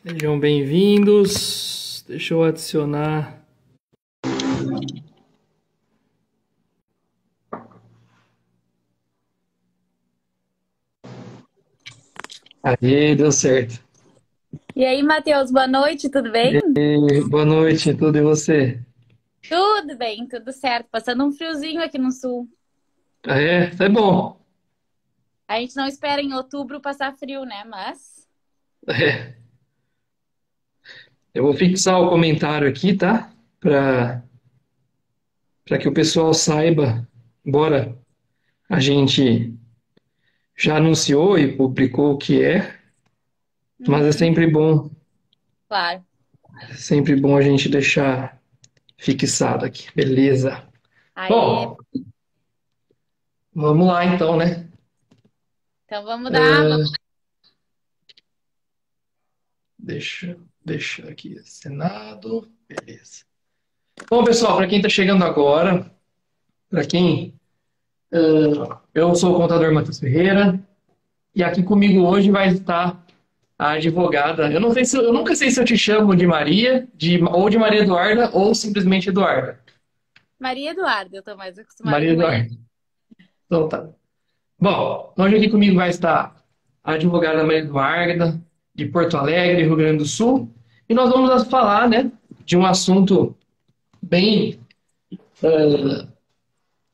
Sejam bem-vindos. Deixa eu adicionar. Aí, deu certo. E aí, Matheus, boa noite, tudo bem? Boa noite, tudo e você? Tudo bem, tudo certo. Passando um friozinho aqui no sul. Ah, é? É bom. A gente não espera em outubro passar frio, né? Mas É. Eu vou fixar o comentário aqui, tá? Para que o pessoal saiba, embora a gente já anunciou e publicou o que é, mas uhum, claro. é sempre bom a gente deixar fixado aqui. Beleza. Aí, Bom, vamos lá então, né? então vamos dar. Ah, deixa aqui assinado. Beleza. Bom, pessoal, para quem está chegando agora, para quem eu sou o contador Matheus Ferreira e aqui comigo hoje vai estar a advogada. Eu não sei se eu nunca sei se eu te chamo de Maria, ou de Maria Eduarda ou simplesmente Eduarda. Maria Eduarda, eu tô mais acostumada Maria com Maria. Eduarda. Então tá. Bom, hoje aqui comigo vai estar a advogada Maria Eduarda de Porto Alegre, Rio Grande do Sul, e nós vamos falar, né, de um assunto bem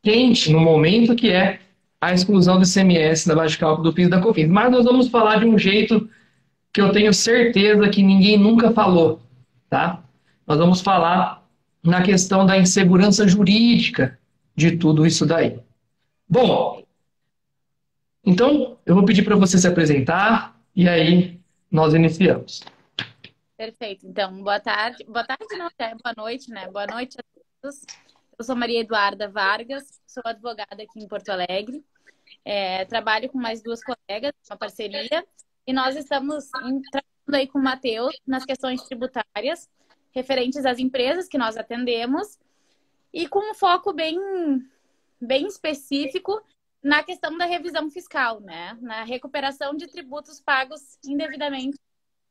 quente no momento, que é a exclusão do ICMS da base de cálculo do PIS e da COFINS. Mas nós vamos falar de um jeito que eu tenho certeza que ninguém nunca falou, tá? Nós vamos falar na questão da insegurança jurídica de tudo isso daí. Bom, então eu vou pedir para você se apresentar e aí nós iniciamos. Perfeito. Então, boa tarde. Boa tarde, não, é boa noite, né? Boa noite a todos. Eu sou Maria Eduarda Vargas, sou advogada aqui em Porto Alegre. Trabalho com mais duas colegas, uma parceria, e nós estamos trabalhando aí com o Matheus nas questões tributárias referentes às empresas que nós atendemos e com um foco bem específico na questão da revisão fiscal, né? Na recuperação de tributos pagos indevidamente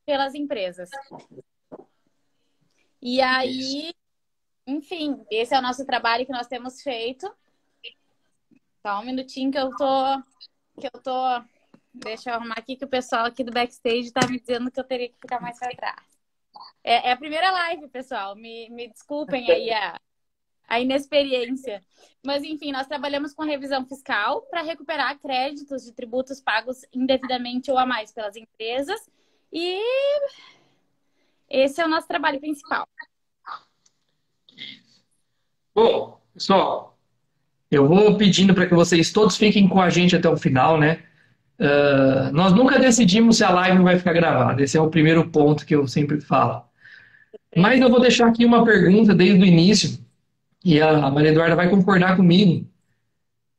pelas empresas. E Isso. aí, enfim, esse é o nosso trabalho que nós temos feito. Só um minutinho que eu tô. Deixa eu arrumar aqui que o pessoal aqui do backstage tá me dizendo que eu teria que ficar mais pra trás. É a primeira live, pessoal. Me desculpem aí a inexperiência. Mas, enfim, nós trabalhamos com revisão fiscal para recuperar créditos de tributos pagos indevidamente ou a mais pelas empresas. E esse é o nosso trabalho principal. Bom, pessoal, eu vou pedindo para que vocês todos fiquem com a gente até o final, né? Nós nunca decidimos se a live vai ficar gravada. Esse é o primeiro ponto que eu sempre falo. Mas eu vou deixar aqui uma pergunta desde o início, e a Maria Eduarda vai concordar comigo,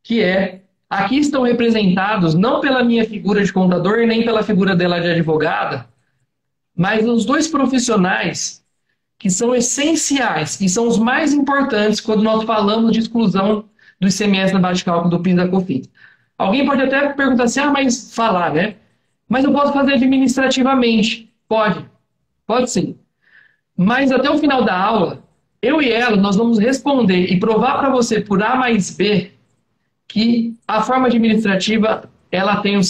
que é: aqui estão representados não pela minha figura de contador e nem pela figura dela de advogada, mas os dois profissionais que são essenciais e são os mais importantes quando nós falamos de exclusão do ICMS na base de cálculo do PIS e da COFINS. Alguém pode até perguntar assim, mas falar, né? Mas eu posso fazer administrativamente. Pode sim. Mas até o final da aula, eu e ela, nós vamos responder e provar para você por A mais B que a forma administrativa ela tem os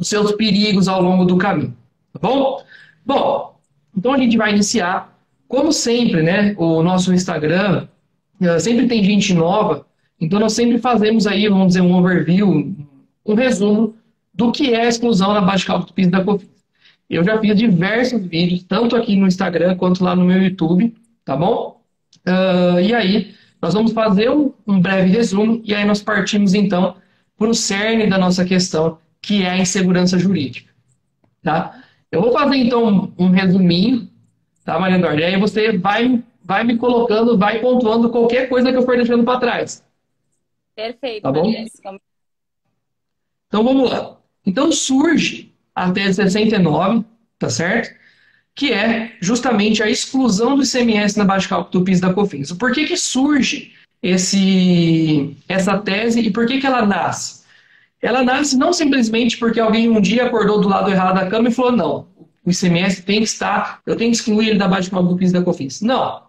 seus perigos ao longo do caminho. Tá bom? Bom, então a gente vai iniciar. Como sempre, né? O nosso Instagram sempre tem gente nova, então nós sempre fazemos aí, vamos dizer, um overview, um resumo do que é a exclusão na base de cálculo do PIS e da COFINS. Eu já fiz diversos vídeos, tanto aqui no Instagram quanto lá no meu YouTube, tá bom? E aí, nós vamos fazer um breve resumo e aí nós partimos então para o cerne da nossa questão, que é a insegurança jurídica, tá? Eu vou fazer então um resuminho, tá, Maria Eduarda? E aí você vai me colocando, vai pontuando qualquer coisa que eu for deixando para trás, Perfeito, tá bom? Matheus. Então vamos lá. Então surge a tese 69, tá certo? Que é justamente a exclusão do ICMS na base de cálculo do PIS e da COFINS. Por que que surge essa tese e por que que ela nasce? Ela nasce não simplesmente porque alguém um dia acordou do lado errado da cama e falou, não, o ICMS tem que estar, eu tenho que excluir ele da base de cálculo do PIS e da COFINS. Não.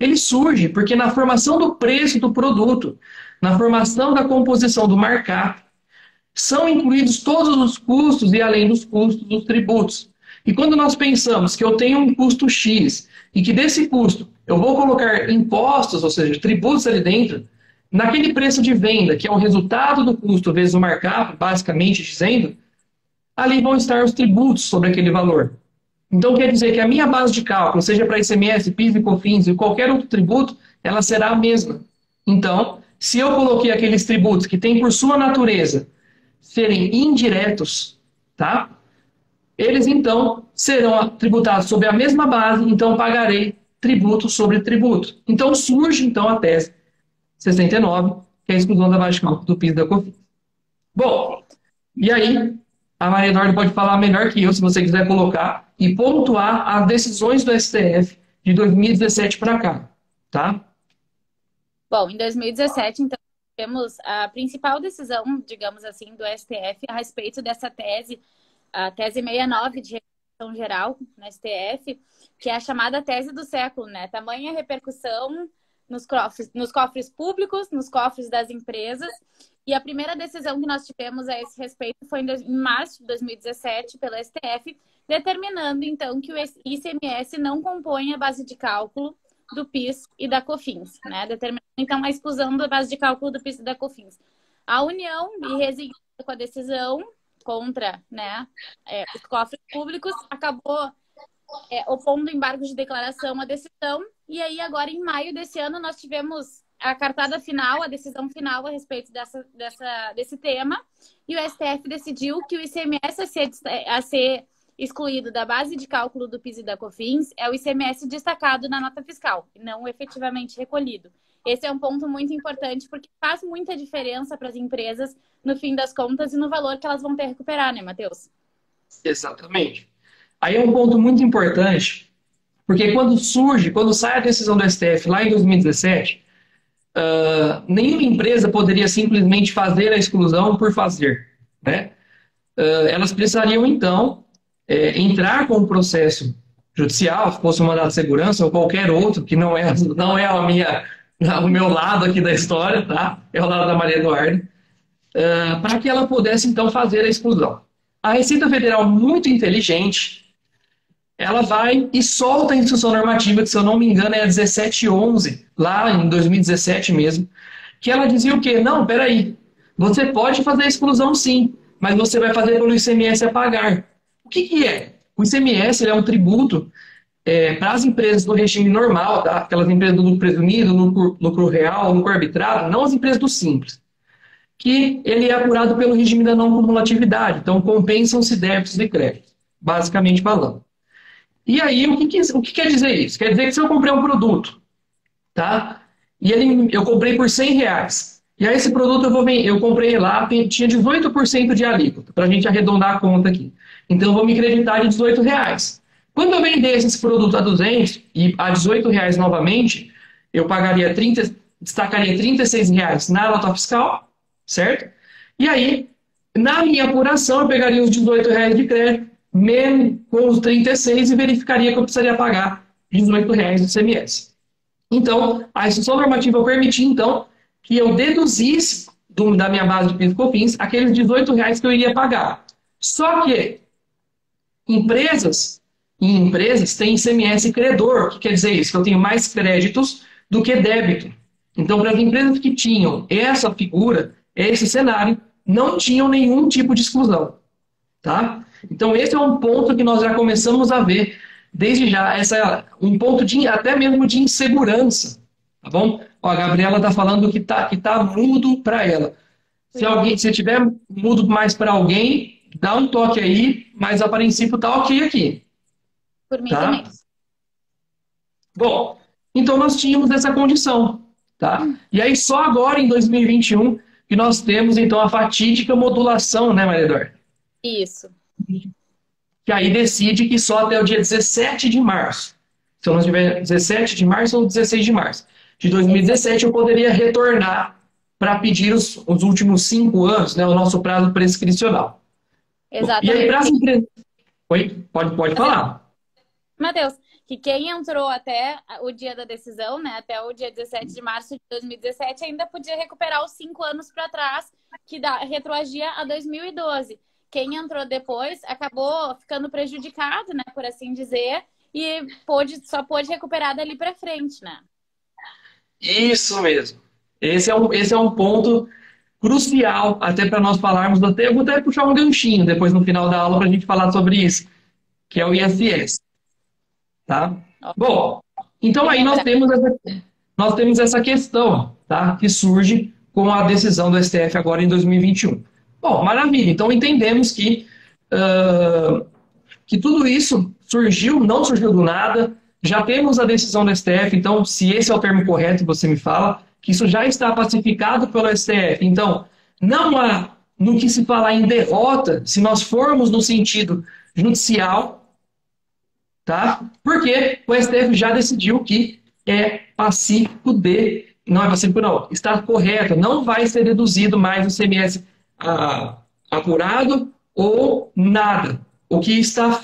Ele surge porque na formação do preço do produto, na formação da composição do markup, são incluídos todos os custos e além dos custos, os tributos. E quando nós pensamos que eu tenho um custo X e que desse custo eu vou colocar impostos, ou seja, tributos ali dentro, naquele preço de venda, que é o resultado do custo vezes o markup, basicamente dizendo, ali vão estar os tributos sobre aquele valor. Então quer dizer que a minha base de cálculo, seja para ICMS, PIS e COFINS e qualquer outro tributo, ela será a mesma. Então, se eu coloquei aqueles tributos que têm por sua natureza serem indiretos, tá? Eles então serão tributados sobre a mesma base, então pagarei tributo sobre tributo. Então surge então a tese 69, que é a exclusão da base de cálculo do PIS e da COFINS. Bom, e aí a Maria Eduarda pode falar melhor que eu, se você quiser colocar, e pontuar as decisões do STF de 2017 para cá, tá? Bom, em 2017, então, temos a principal decisão, digamos assim, do STF a respeito dessa tese, a tese 69 de repercussão geral no STF, que é a chamada tese do século, né? Tamanha repercussão nos cofres públicos, nos cofres das empresas. E a primeira decisão que nós tivemos a esse respeito foi em março de 2017, pelo STF, determinando, então, que o ICMS não compõe a base de cálculo do PIS e da COFINS, né? Determinando, então, a exclusão da base de cálculo do PIS e da COFINS. A União, resignada com a decisão contra, né, os cofres públicos, acabou opondo embargo de declaração à decisão. E aí, agora, em maio desse ano, nós tivemos a cartada final, a decisão final a respeito desse tema, e o STF decidiu que o ICMS a ser excluído da base de cálculo do PIS e da COFINS é o ICMS destacado na nota fiscal, e não efetivamente recolhido. Esse é um ponto muito importante, porque faz muita diferença para as empresas, no fim das contas, e no valor que elas vão ter que recuperar, né, Matheus? Exatamente. Aí é um ponto muito importante, porque quando sai a decisão do STF lá em 2017, nenhuma empresa poderia simplesmente fazer a exclusão por fazer, né? Elas precisariam, então, entrar com o processo judicial, se fosse um mandado de segurança ou qualquer outro, que não é o meu lado aqui da história, tá? É o lado da Maria Eduarda, para que ela pudesse, então, fazer a exclusão. A Receita Federal, muito inteligente, ela vai e solta a instrução normativa, que, se eu não me engano, é a 1711, lá em 2017 mesmo, que ela dizia o quê? Não, peraí, você pode fazer a exclusão sim, mas você vai fazer pelo ICMS a pagar. O que é? O ICMS ele é um tributo para as empresas do regime normal, tá? Aquelas empresas do lucro presumido, lucro real, lucro arbitrado, não as empresas do simples, que ele é apurado pelo regime da não cumulatividade, então compensam-se débitos e créditos, basicamente falando. E aí, o que quer dizer isso? Quer dizer que se eu comprei um produto, tá? E eu comprei por R$100. E aí esse produto eu comprei lá, tinha 18% de alíquota, para a gente arredondar a conta aqui. Então eu vou me creditar de R$18. Quando eu vendesse esse produto a 200 e a R$18 novamente, eu destacaria R$36 na nota fiscal, certo? E aí, na minha apuração, eu pegaria os R$18 de crédito, mesmo com os 36, e verificaria que eu precisaria pagar R$18 de ICMS. Então, a instrução normativa permitia, então, que eu deduzisse da minha base de PIS e COFINS aqueles R$18 que eu iria pagar. Só que empresas têm ICMS credor. O que quer dizer isso? Que eu tenho mais créditos do que débito. Então, para as empresas que tinham essa figura, esse cenário, não tinham nenhum tipo de exclusão. Tá? Então, esse é um ponto que nós já começamos a ver desde já, um ponto até mesmo de insegurança. Tá bom? Ó, a Gabriela está falando que tá mudo para ela. Se tiver mudo mais para alguém, dá um toque aí, mas a princípio tá ok aqui. Por mim tá? também. Bom, então nós tínhamos essa condição. Tá? E aí só agora, em 2021, que nós temos então a fatídica modulação, né, Maria Eduarda? Isso. Que aí decide que só até o dia 17 de março, se eu não tiver 17 de março ou 16 de março de 2017, eu poderia retornar para pedir os últimos 5 anos, né, o nosso prazo prescricional. Exatamente. E aí, para as empresas... Oi? Pode falar. Matheus, que quem entrou até o dia da decisão, né, até o dia 17 de março de 2017, ainda podia recuperar os 5 anos para trás, que retroagia a 2012. Quem entrou depois acabou ficando prejudicado, né, por assim dizer, e só pôde recuperar dali para frente, né? Isso mesmo. Esse é um ponto crucial até para nós falarmos. Eu vou até puxar um ganchinho depois no final da aula para a gente falar sobre isso, que é o ISS. Tá? Ó, Bom, então bem aí lembrado. nós temos essa questão, tá? Que surge com a decisão do STF agora em 2021. Bom, maravilha. Então entendemos que tudo isso surgiu, não surgiu do nada. Já temos a decisão do STF, então, se esse é o termo correto, você me fala, que isso já está pacificado pelo STF. Então, não há no que se falar em derrota, se nós formos no sentido judicial, tá? Porque o STF já decidiu que é pacífico não é pacífico não, está correto, não vai ser reduzido mais o CMS apurado ou nada. O que está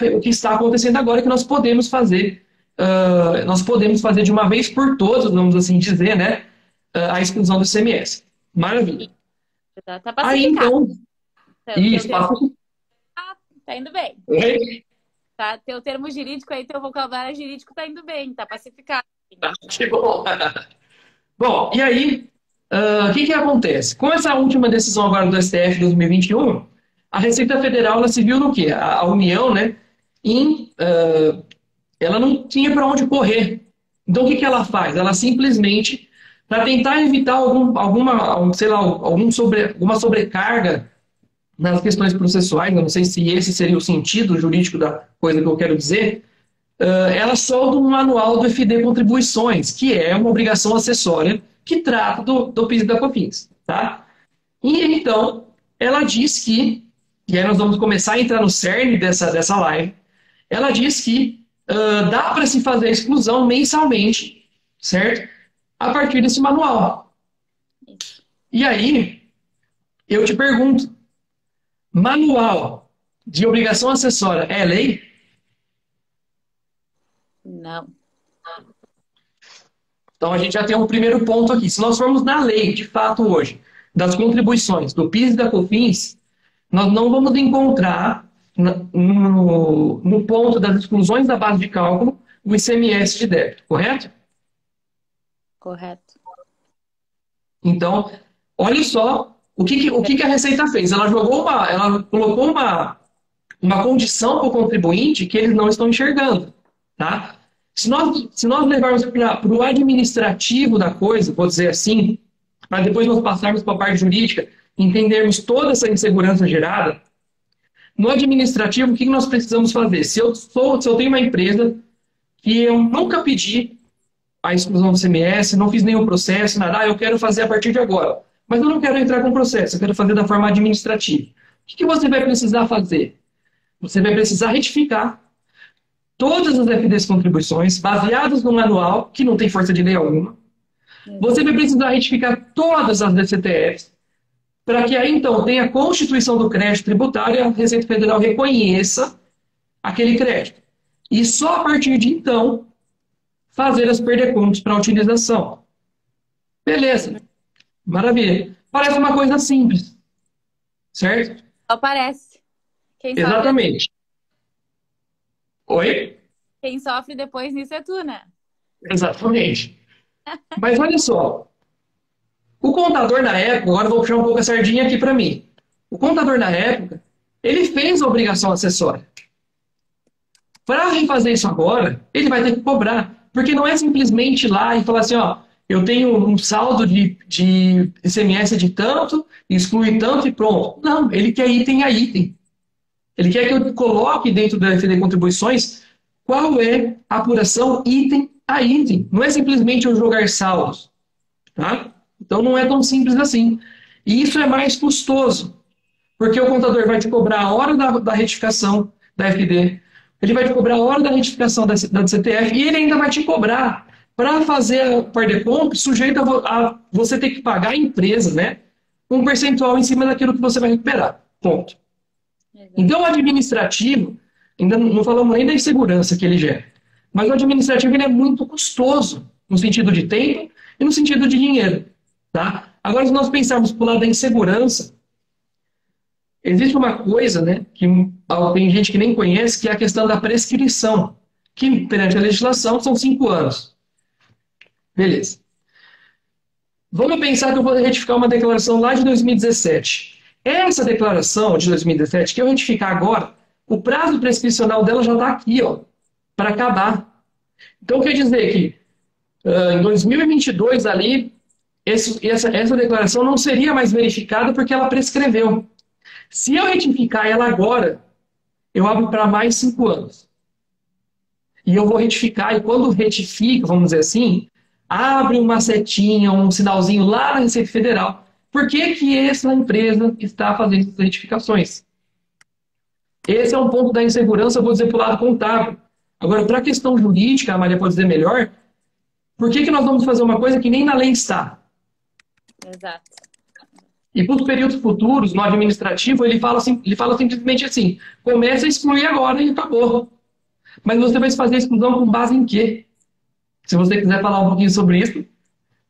acontecendo agora é que nós podemos fazer de uma vez por todas, vamos assim dizer, né, a exclusão do CMS. Maravilha. Tá Aí pacificado. então, isso, Teu passa. tá indo bem. Oi? Tá? Teu termo jurídico aí, teu vocabulário jurídico tá indo bem, tá pacificado. Que bom. Bom, e aí, o que acontece? Com essa última decisão agora do STF 2021, a Receita Federal ela se viu no quê? A União, né, ela não tinha para onde correr. Então, o que ela faz? Ela simplesmente, para tentar evitar alguma sobrecarga nas questões processuais, eu não sei se esse seria o sentido jurídico da coisa que eu quero dizer, ela solta um manual do FD Contribuições, que é uma obrigação acessória que trata do PIS e da COFINS. Tá? E então, ela diz que, e aí nós vamos começar a entrar no cerne dessa live, ela diz que dá para se fazer a exclusão mensalmente, certo? A partir desse manual. E aí, eu te pergunto, manual de obrigação acessória é lei? Não. Então a gente já tem um primeiro ponto aqui. Se nós formos na lei, de fato, hoje, das contribuições do PIS e da COFINS, nós não vamos encontrar no ponto das exclusões da base de cálculo o ICMS de débito, correto? Correto. Então, olha só o que a Receita fez. Ela colocou uma condição para o contribuinte que eles não estão enxergando. Tá? Se nós levarmos para o administrativo da coisa, vou dizer assim, para depois nós passarmos para a parte jurídica, entendermos toda essa insegurança gerada, no administrativo, o que nós precisamos fazer? Se eu tenho uma empresa que eu nunca pedi a exclusão do CMS, não fiz nenhum processo, nada, eu quero fazer a partir de agora. Mas eu não quero entrar com processo, eu quero fazer da forma administrativa. O que você vai precisar fazer? Você vai precisar retificar todas as FDs contribuições baseadas no manual, que não tem força de lei alguma. Você vai precisar retificar todas as DCTFs, para que aí, então, tenha a constituição do crédito tributário e a Receita Federal reconheça aquele crédito. E só a partir de então, fazer as perdecontas para utilização. Beleza. Maravilha. Parece uma coisa simples. Certo? Só parece. Exatamente. Oi? Quem sofre depois nisso é tu, né? Exatamente. Mas olha só. O contador na época, agora eu vou puxar um pouco a sardinha aqui para mim. O contador na época, ele fez a obrigação acessória. Para refazer isso agora, ele vai ter que cobrar. Porque não é simplesmente ir lá e falar assim, ó, eu tenho um saldo de ICMS de tanto, exclui tanto e pronto. Não, ele quer item a item. Ele quer que eu coloque dentro da FD Contribuições qual é a apuração item a item. Não é simplesmente eu jogar saldos. Tá? Então não é tão simples assim. E isso é mais custoso. Porque o contador vai te cobrar a hora da retificação da FD, ele vai te cobrar a hora da retificação da CTF e ele ainda vai te cobrar para fazer a par de compra sujeito a você ter que pagar a empresa, né? Um percentual em cima daquilo que você vai recuperar. Ponto. Então, o administrativo Ainda não falamos nem da insegurança que ele gera. Mas o administrativo ele é muito custoso, no sentido de tempo e no sentido de dinheiro. Tá? Agora, se nós pensarmos para o lado da insegurança, existe uma coisa, né, que tem gente que nem conhece, que é a questão da prescrição, que perante a legislação são 5 anos. Beleza. Vamos pensar que eu vou retificar uma declaração lá de 2017. Essa declaração de 2017, que eu retificar agora, o prazo prescricional dela já está aqui, ó, para acabar. Então, quer dizer que em 2022 ali, essa declaração não seria mais verificada porque ela prescreveu. Se eu retificar ela agora, eu abro para mais 5 anos. E eu vou retificar, e quando retifica, vamos dizer assim, abre uma setinha, um sinalzinho lá na Receita Federal. Por que que essa empresa está fazendo essas retificações? Esse é um ponto da insegurança, eu vou dizer para o lado contábil. Agora, para a questão jurídica, a Maria pode dizer melhor, por que que nós vamos fazer uma coisa que nem na lei está? Exato. E para os períodos futuros, no administrativo, ele fala simplesmente assim, começa a excluir agora e acabou. Mas você vai fazer a exclusão com base em quê? Se você quiser falar um pouquinho sobre isso,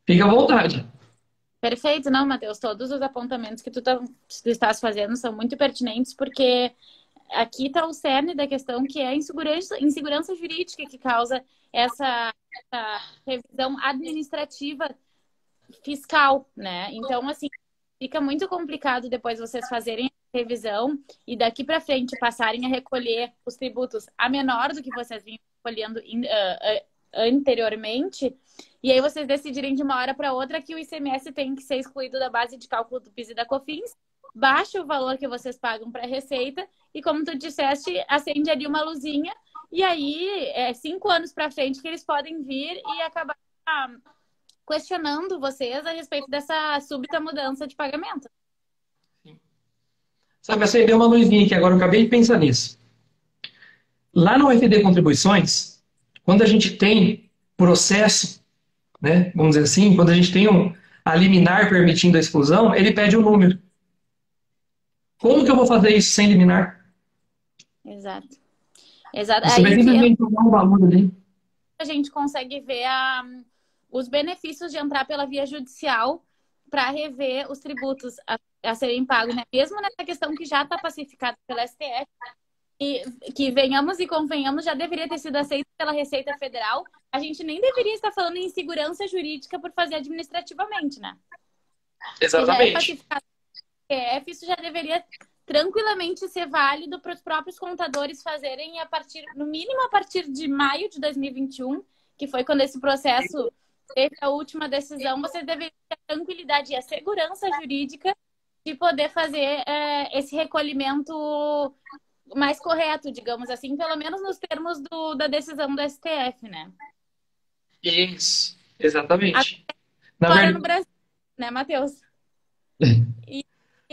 fique à vontade. Perfeito, não, Matheus. Todos os apontamentos que tu estás fazendo são muito pertinentes, porque aqui está o cerne da questão, que é a insegurança jurídica que causa essa revisão administrativa fiscal, né? Então, assim, fica muito complicado depois vocês fazerem a revisão e daqui para frente passarem a recolher os tributos a menor do que vocês vinham recolhendo anteriormente, e aí vocês decidirem de uma hora para outra que o ICMS tem que ser excluído da base de cálculo do PIS e da COFINS, baixa o valor que vocês pagam para a Receita e, como tu disseste, acende ali uma luzinha e aí 5 anos para frente que eles podem vir e acabar questionando vocês a respeito dessa súbita mudança de pagamento. Sabe, acendeu uma luzinha aqui agora, eu acabei de pensar nisso. Lá no UFD Contribuições, quando a gente tem processo, né, vamos dizer assim, quando a gente tem a liminar permitindo a exclusão, ele pede o número. Como que eu vou fazer isso sem liminar? Exato. Exato. Você vai simplesmente jogar um valor ali. A gente consegue ver os benefícios de entrar pela via judicial para rever os tributos a serem pagos, né? Mesmo nessa questão que já está pacificada pela STF, e que venhamos e convenhamos, já deveria ter sido aceita pela Receita Federal, a gente nem deveria estar falando em segurança jurídica por fazer administrativamente, né? Exatamente. Já é pacificado pelo STF, isso já deveria tranquilamente ser válido para os próprios contadores fazerem no mínimo a partir de maio de 2021, que foi quando esse processo teve a última decisão. Vocês deveriam ter a tranquilidade e a segurança jurídica de poder fazer esse recolhimento mais correto, digamos assim, pelo menos nos termos da decisão do STF, né? Isso, exatamente. Agora no Brasil, né, Matheus?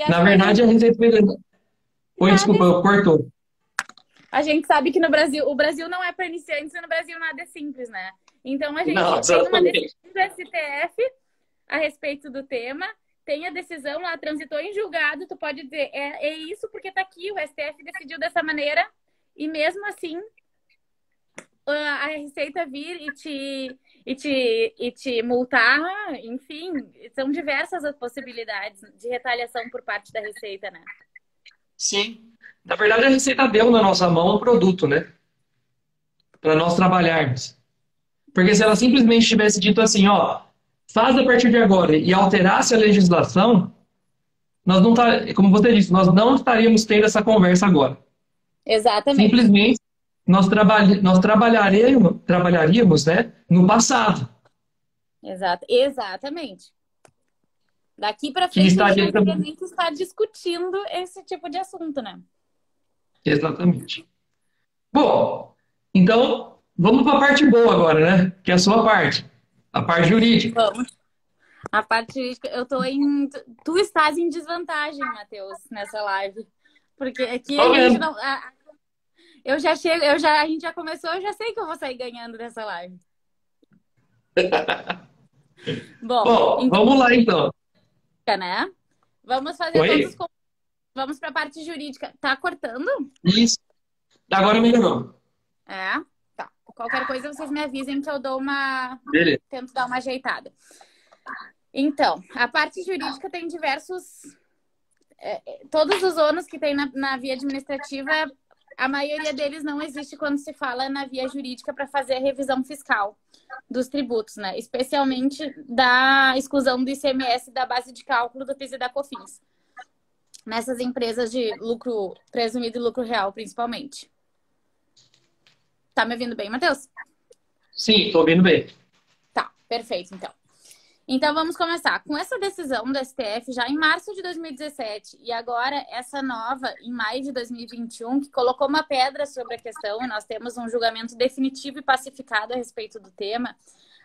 Na verdade, a Receita Federal... Oi, desculpa, cortou. A gente sabe que o Brasil não é para iniciantes e no Brasil nada é simples, né? Então, a gente tem uma decisão do STF a respeito do tema, tem a decisão lá, transitou em julgado, tu pode dizer, é isso porque tá aqui, o STF decidiu dessa maneira, e mesmo assim, a Receita vir e te multar, enfim, são diversas as possibilidades de retaliação por parte da Receita, né? Sim. Na verdade, a Receita deu na nossa mão um produto, né? Para nós trabalharmos. Porque se ela simplesmente tivesse dito assim, ó, faz a partir de agora e alterasse a legislação, nós não como você disse, nós não estaríamos tendo essa conversa agora. Exatamente. Simplesmente nós trabalharíamos, né, no passado. Exatamente. Daqui para frente a gente não nem está discutindo esse tipo de assunto, né? Exatamente. Bom, então vamos para a parte boa agora, né? Que é a sua parte. A parte jurídica. Vamos. A parte jurídica, tu estás em desvantagem, Matheus, nessa live. Porque aqui a gente não. A gente já começou, eu já sei que eu vou sair ganhando dessa live. Bom, então, vamos lá então. Né? Vamos fazer todos os... Vamos para a parte jurídica. Tá cortando? Isso. Agora melhorou. É? Tá. Qualquer coisa vocês me avisem que eu dou uma... Beleza. Tento dar uma ajeitada. Então, a parte jurídica tem diversos... todos os ônus que tem na via administrativa, a maioria deles não existe quando se fala na via jurídica para fazer a revisão fiscal dos tributos, né? Especialmente da exclusão do ICMS da base de cálculo do PIS e da COFINS. Nessas empresas de lucro presumido e lucro real, principalmente. Tá me ouvindo bem, Matheus? Sim, tô ouvindo bem. Tá, perfeito, então. Então, vamos começar. Com essa decisão do STF, já em março de 2017, e agora essa nova, em maio de 2021, que colocou uma pedra sobre a questão, e nós temos um julgamento definitivo e pacificado a respeito do tema,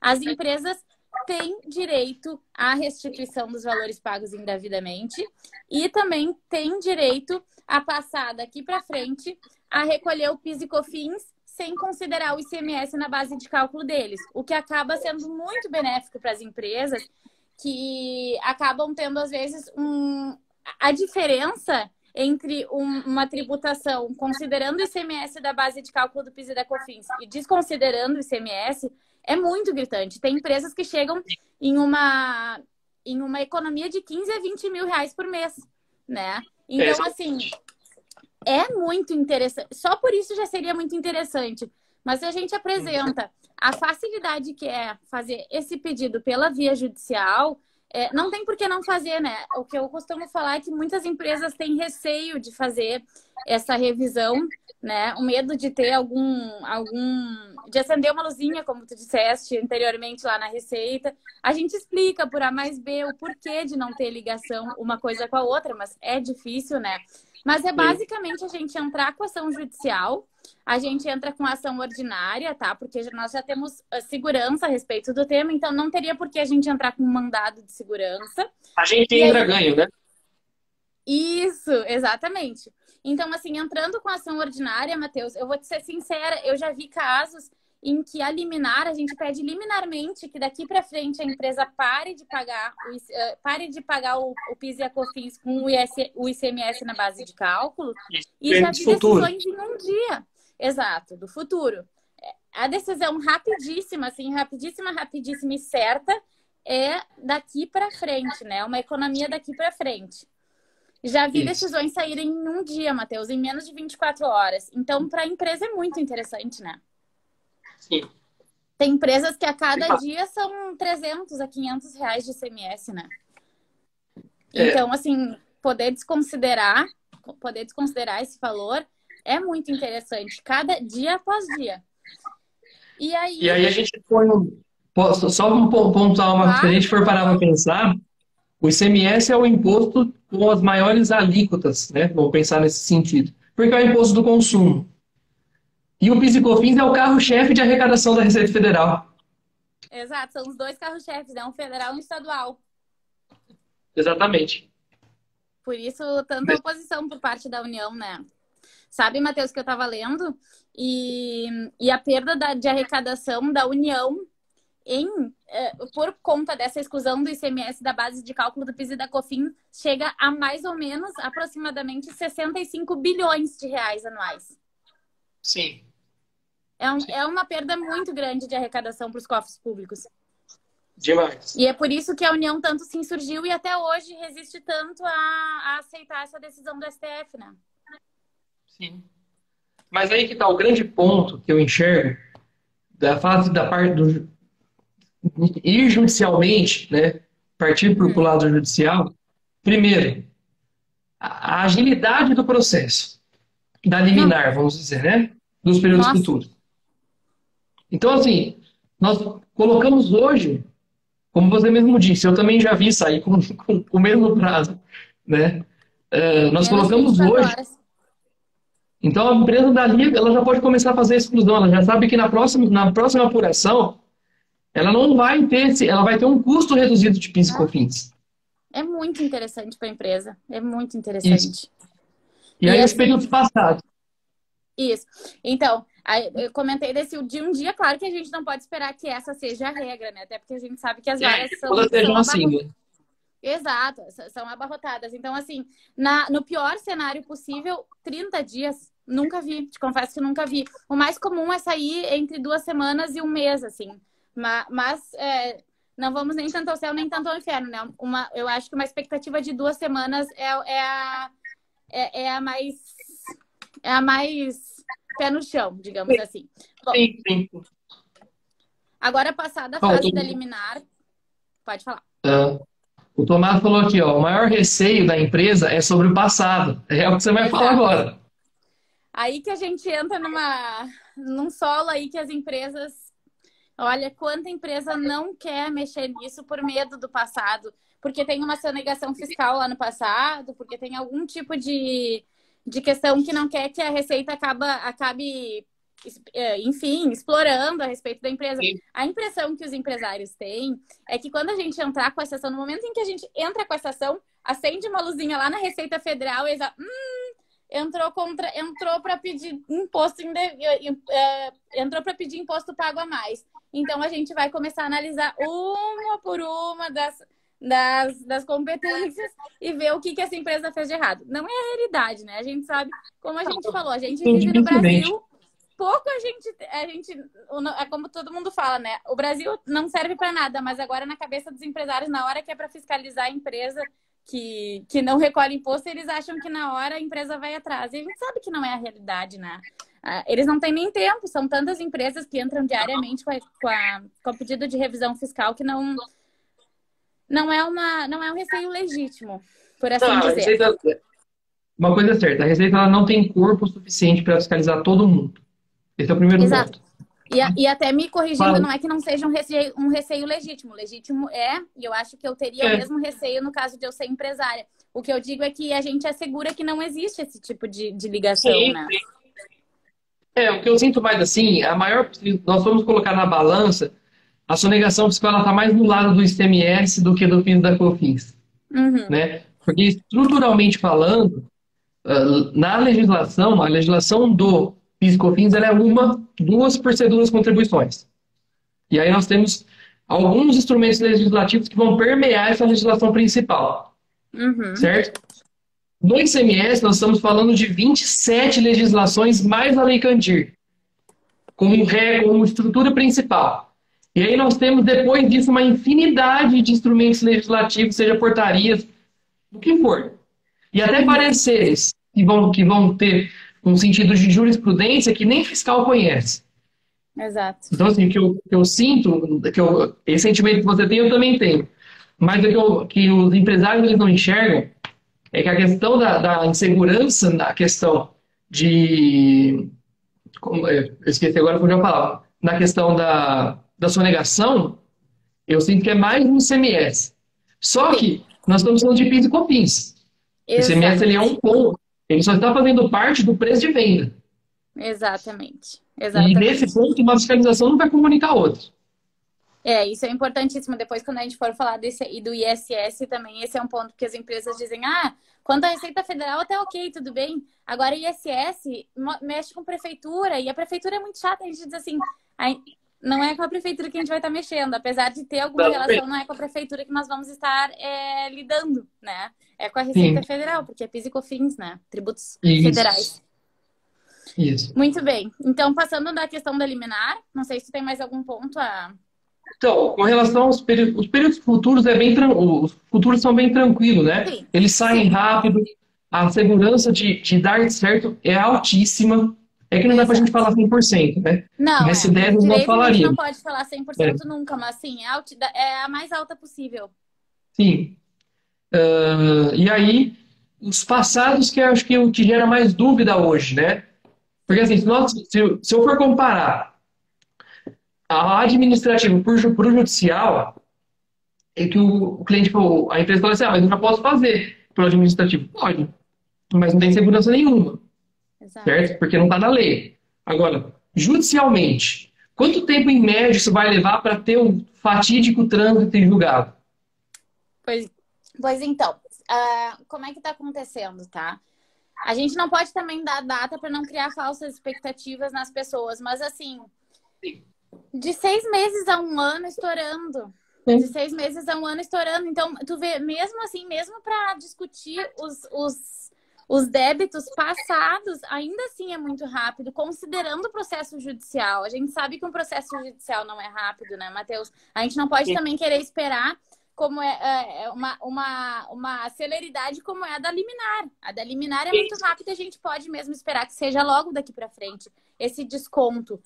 as empresas têm direito à restituição dos valores pagos indevidamente e também têm direito a passar daqui para frente a recolher o PIS e COFINS sem considerar o ICMS na base de cálculo deles, o que acaba sendo muito benéfico para as empresas que acabam tendo, às vezes, a diferença entre uma tributação considerando o ICMS da base de cálculo do PIS e da COFINS e desconsiderando o ICMS é muito gritante. Tem empresas que chegam em uma economia de 15 a 20 mil reais por mês, né? Então, assim... É muito interessante. Só por isso já seria muito interessante. Mas se a gente apresenta a facilidade que é fazer esse pedido pela via judicial, não tem por que não fazer, né? O que eu costumo falar é que muitas empresas têm receio de fazer essa revisão, né? O medo de ter de acender uma luzinha, como tu disseste anteriormente lá na Receita. A gente explica por A mais B o porquê de não ter ligação uma coisa com a outra, mas é difícil, né? Mas é basicamente a gente entrar com ação judicial, a gente entra com ação ordinária, tá? Porque nós já temos segurança a respeito do tema, então não teria por que a gente entrar com um mandado de segurança. A gente entra ganho, né? Isso, exatamente. Então, assim, entrando com ação ordinária, Matheus, eu vou te ser sincera, eu já vi casos em que a liminar, a gente pede liminarmente que daqui para frente a empresa pare de pagar o PIS e a COFINS com o ICMS na base de cálculo e já vi decisões em um dia. Exato, do futuro. A decisão rapidíssima, assim, rapidíssima e certa é daqui para frente, né? Uma economia daqui para frente. Já vi decisões saírem em um dia, Matheus, em menos de 24 horas. Então, para a empresa é muito interessante, né? Sim. Tem empresas que a cada dia são 300 a 500 reais de ICMS, né? Então, assim, poder desconsiderar esse valor é muito interessante, cada dia após dia. E aí a gente põe só um pontuar uma coisa, se a gente for parar para pensar, o ICMS é o imposto com as maiores alíquotas, né? Vamos pensar nesse sentido. Porque é o imposto do consumo. E o PIS e COFINS é o carro-chefe de arrecadação da Receita Federal. Exato, são os dois carros-chefes, né? Um federal e um estadual. Exatamente. Por isso, tanta oposição por parte da União, né? Sabe, Matheus, que eu estava lendo? E a perda de arrecadação da União por conta dessa exclusão do ICMS da base de cálculo do PIS e da COFINS chega a mais ou menos, aproximadamente, 65 bilhões de reais anuais. Sim. É uma perda muito grande de arrecadação para os cofres públicos. Demais. E é por isso que a União tanto se insurgiu e até hoje resiste tanto a aceitar essa decisão do STF, né? Sim. Mas aí que está o grande ponto que eu enxergo da parte do ir judicialmente, né? Partir para o lado judicial. Primeiro, a agilidade do processo, da liminar, vamos dizer, né? Dos períodos futuros. Então, assim, nós colocamos hoje, como você mesmo disse, eu também já vi sair com o mesmo prazo, né? Nós colocamos hoje. Então, a empresa dali, ela já pode começar a fazer a exclusão. Ela já sabe que na próxima apuração, ela não vai ter, ela vai ter um custo reduzido de PIS e COFINS. É muito interessante para a empresa. É muito interessante. Isso. E aí, os períodos passados. Isso. Então, eu comentei de um dia, claro que a gente não pode esperar que essa seja a regra, né? Até porque a gente sabe que as varas são assim, né? Exato, são abarrotadas. Então, assim, no pior cenário possível, 30 dias, Nunca vi, te confesso que nunca vi. O mais comum é sair entre 2 semanas e um mês, assim. Mas não vamos nem tanto ao céu, nem tanto ao inferno, né? Eu acho que uma expectativa de 2 semanas é a mais... É a mais pé no chão, digamos assim. Bom, Sim, sim. agora passada a Ó, fase da liminar, pode falar. ah, o Tomás falou aqui, ó, o maior receio da empresa é sobre o passado. É o que você vai falar Exato. agora. Aí que a gente entra num solo aí que as empresas... Olha, quanta empresa não quer mexer nisso por medo do passado, porque tem uma sonegação fiscal lá no passado, porque tem algum tipo de questão que não quer que a Receita acabe, enfim, explorando a respeito da empresa. A impressão que os empresários têm é que quando a gente entrar com essa ação, no momento em que a gente entra com essa ação, acende uma luzinha lá na Receita Federal e eles entrou para pedir entrou para pedir imposto pago a mais. Então a gente vai começar a analisar uma por uma das competências e ver o que essa empresa fez de errado. Não é a realidade, né? A gente sabe, como a gente falou, a gente vive no Brasil, pouco a gente é como todo mundo fala, né? O Brasil não serve para nada, mas agora na cabeça dos empresários, na hora que é para fiscalizar a empresa que não recolhe imposto, eles acham que na hora a empresa vai atrás. E a gente sabe que não é a realidade, né? Eles não têm nem tempo, são tantas empresas que entram diariamente com o pedido de revisão fiscal que não é um receio legítimo, por assim Não, dizer. uma coisa é certa, a Receita ela não tem corpo suficiente para fiscalizar todo mundo. Esse é o primeiro Exato. ponto. E até me corrigindo, Fala. não é que não seja um receio legítimo. Legítimo e eu acho que eu teria o mesmo receio no caso de eu ser empresária. O que eu digo é que a gente assegura que não existe esse tipo de ligação, Sim, né? sim. O que eu sinto mais assim, nós vamos colocar na balança, a sonegação fiscal ela está mais do lado do ICMS do que do PIS da COFINS, Uhum. né? Porque estruturalmente falando, na legislação, a legislação do PIS e COFINS ela é duas por ser duas contribuições. E aí nós temos alguns instrumentos legislativos que vão permear essa legislação principal, Uhum. certo? No ICMS, nós estamos falando de 27 legislações mais a Lei Candir, como estrutura principal. E aí nós temos, depois disso, uma infinidade de instrumentos legislativos, seja portarias, o que for. E até pareceres que vão ter um sentido de jurisprudência que nem fiscal conhece. Exato. Então, assim, o que eu sinto, esse sentimento que você tem, eu também tenho. Mas que os empresários eles não enxergam é que a questão da insegurança, na questão de... eu esqueci agora como eu falava. Na questão da sonegação, eu sinto que é mais no ICMS. Só que nós estamos falando de PIS e COFINS. O ICMS ele é um ponto. Ele só está fazendo parte do preço de venda. Exatamente. E nesse ponto, uma fiscalização não vai comunicar a outra. Isso é importantíssimo. Depois, quando a gente for falar e do ISS também, esse é um ponto que as empresas dizem, quanto à Receita Federal, até ok, tudo bem. Agora, o ISS mexe com prefeitura, e a prefeitura é muito chata. A gente diz assim, não é com a prefeitura que a gente vai estar mexendo. Apesar de ter alguma relação, não é com a prefeitura que nós vamos estar lidando, né? É com a Receita Federal, porque é PIS e COFINS, né? Tributos federais. Isso. Muito bem. Então, passando da questão da liminar, não sei se tem mais algum ponto a... Então, com relação aos períodos, os períodos futuros os futuros são bem tranquilos, né? Sim. Eles saem rápido, a segurança de dar certo é altíssima. É que não dá pra gente falar 100%, né? Não, Nesse 10 nós falaríamos. A gente não pode falar 100% nunca, mas sim, é a mais alta possível. Sim. E aí, os passados que eu acho que é o que gera mais dúvida hoje, né? Porque assim, se eu for comparar a administrativa para o judicial, é que o cliente falou, a empresa falou assim, mas eu já posso fazer pelo administrativo. Pode, mas não tem segurança nenhuma. Exato. Certo? Porque não está na lei. Agora, judicialmente, quanto tempo em média isso vai levar para ter um fatídico trânsito em julgado? Pois então, como é que está acontecendo, tá? A gente não pode também dar data para não criar falsas expectativas nas pessoas, mas assim, de 6 meses a 1 ano estourando. De 6 meses a 1 ano estourando. Então, tu vê, mesmo assim, mesmo para discutir Os débitos passados, ainda assim é muito rápido, considerando o processo judicial. A gente sabe que um processo judicial não é rápido, né, Matheus? A gente não pode também querer esperar como uma celeridade como é a da liminar. A da liminar é muito rápida, a gente pode mesmo esperar que seja logo daqui para frente. Esse desconto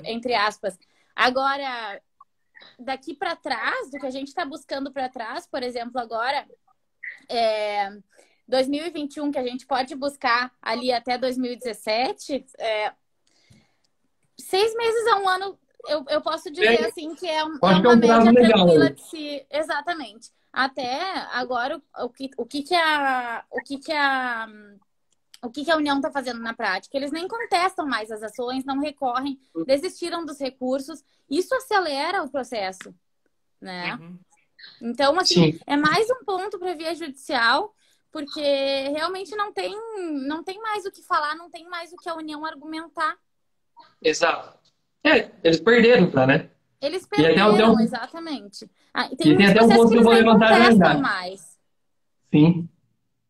entre aspas. Agora, daqui para trás, do que a gente está buscando para trás, por exemplo, agora, 2021, que a gente pode buscar ali até 2017, 6 meses a um ano, eu posso dizer assim que é uma média tranquila de se... Exatamente. Até agora, o que a União está fazendo na prática? Eles nem contestam mais as ações, não recorrem, desistiram dos recursos. Isso acelera o processo, né? Então, assim, é mais um ponto para a via judicial, porque realmente não tem mais o que falar, não tem mais o que a União argumentar. Exato. Eles perderam, né? Eles perderam, exatamente. Tem até um ponto que eu vou levantar mais. Sim.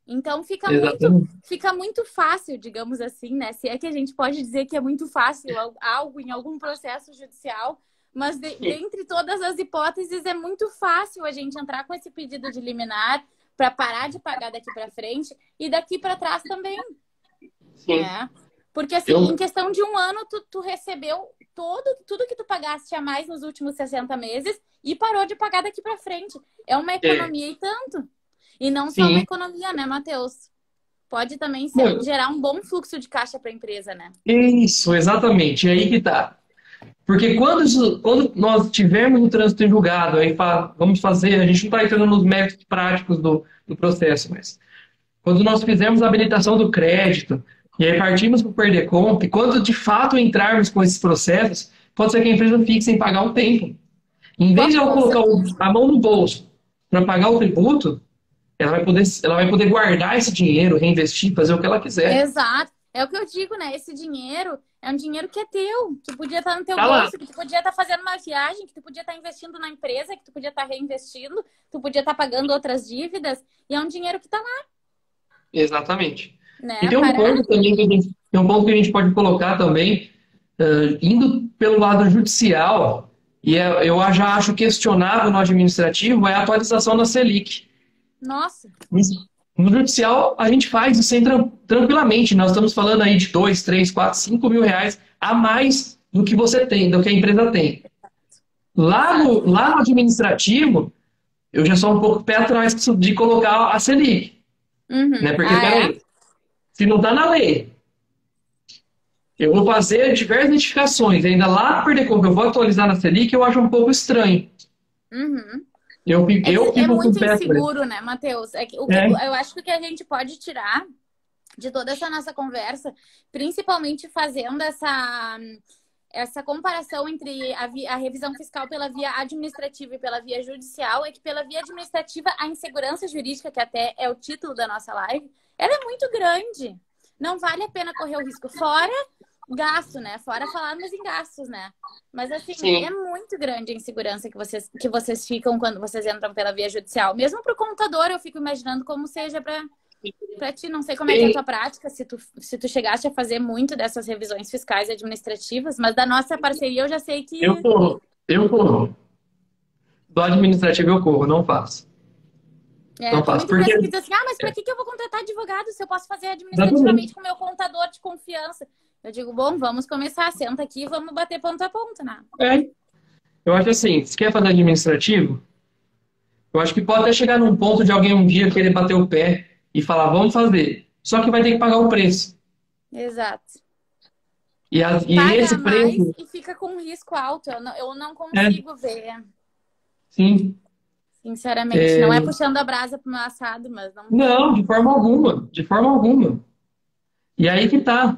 Então fica muito fácil, digamos assim, né? Se é que a gente pode dizer que é muito fácil algo em algum processo judicial, mas dentre todas as hipóteses é muito fácil a gente entrar com esse pedido de liminar para parar de pagar daqui para frente e daqui para trás também. Sim. Né? Porque assim, em questão de um ano, tu recebeu tudo que tu pagaste a mais nos últimos 60 meses e parou de pagar daqui para frente. É uma economia e tanto. E não só uma economia, né, Matheus? Pode também gerar um bom fluxo de caixa para a empresa, né? Isso, exatamente. É aí que tá. Porque quando nós tivermos o trânsito em julgado, aí vamos fazer, a gente não está entrando nos méritos práticos do processo, mas quando nós fizermos a habilitação do crédito, e aí partimos para o perder conta, e quando de fato entrarmos com esses processos, pode ser que a empresa fique sem pagar um tempo. Em vez de ela colocar a mão no bolso para pagar o tributo, ela vai poder guardar esse dinheiro, reinvestir, fazer o que ela quiser. Exato. É o que eu digo, né? Esse dinheiro é um dinheiro que é teu, que podia estar no teu bolso, que tu podia estar fazendo uma viagem, que tu podia estar investindo na empresa, que tu podia estar reinvestindo, tu podia estar pagando outras dívidas, e é um dinheiro que está lá. Exatamente. Né? E tem um ponto também que a gente pode colocar também, indo pelo lado judicial, e eu já acho questionável no administrativo, é a atualização da Selic. Nossa! No judicial, a gente faz isso tranquilamente. Nós estamos falando aí de 2, 3, 4, 5 mil reais a mais do que você tem, do que a empresa tem. Lá no administrativo, eu já sou um pouco pé atrás de colocar a Selic. Né? Porque, peraí, se não está na lei, eu vou fazer diversas notificações, ainda lá no Perder Conta eu vou atualizar na Selic, eu acho um pouco estranho. Eu fico é muito com pé inseguro, né, Matheus? Eu acho que o que a gente pode tirar de toda essa nossa conversa, principalmente fazendo essa comparação entre a revisão fiscal pela via administrativa e pela via judicial, é que pela via administrativa a insegurança jurídica, que até é o título da nossa live, ela é muito grande. Não vale a pena correr o risco. Fora gasto, né? Fora falarmos em gastos, né? Mas assim, é muito grande a insegurança que vocês ficam quando vocês entram pela via judicial. Mesmo para o contador, eu fico imaginando como seja para ti. Não sei como é que é a tua prática, se tu chegaste a fazer muito dessas revisões fiscais e administrativas, mas da nossa parceria eu já sei que... Eu corro. Do administrativo eu corro, não faço. Não faço. Porque diz assim, mas para que eu vou contratar advogado se eu posso fazer administrativamente com o meu contador de confiança? Eu digo, bom, vamos começar, senta aqui e vamos bater ponto a ponto, né? Eu acho assim, se quer fazer administrativo, eu acho que pode até chegar num ponto de alguém um dia querer bater o pé e falar, vamos fazer. Só que vai ter que pagar o preço. Exato. E esse preço... e fica com um risco alto. Eu não consigo ver. Sim. Sinceramente, não é puxando a brasa pro meu assado, mas não... Não, de forma alguma. De forma alguma. E aí que tá.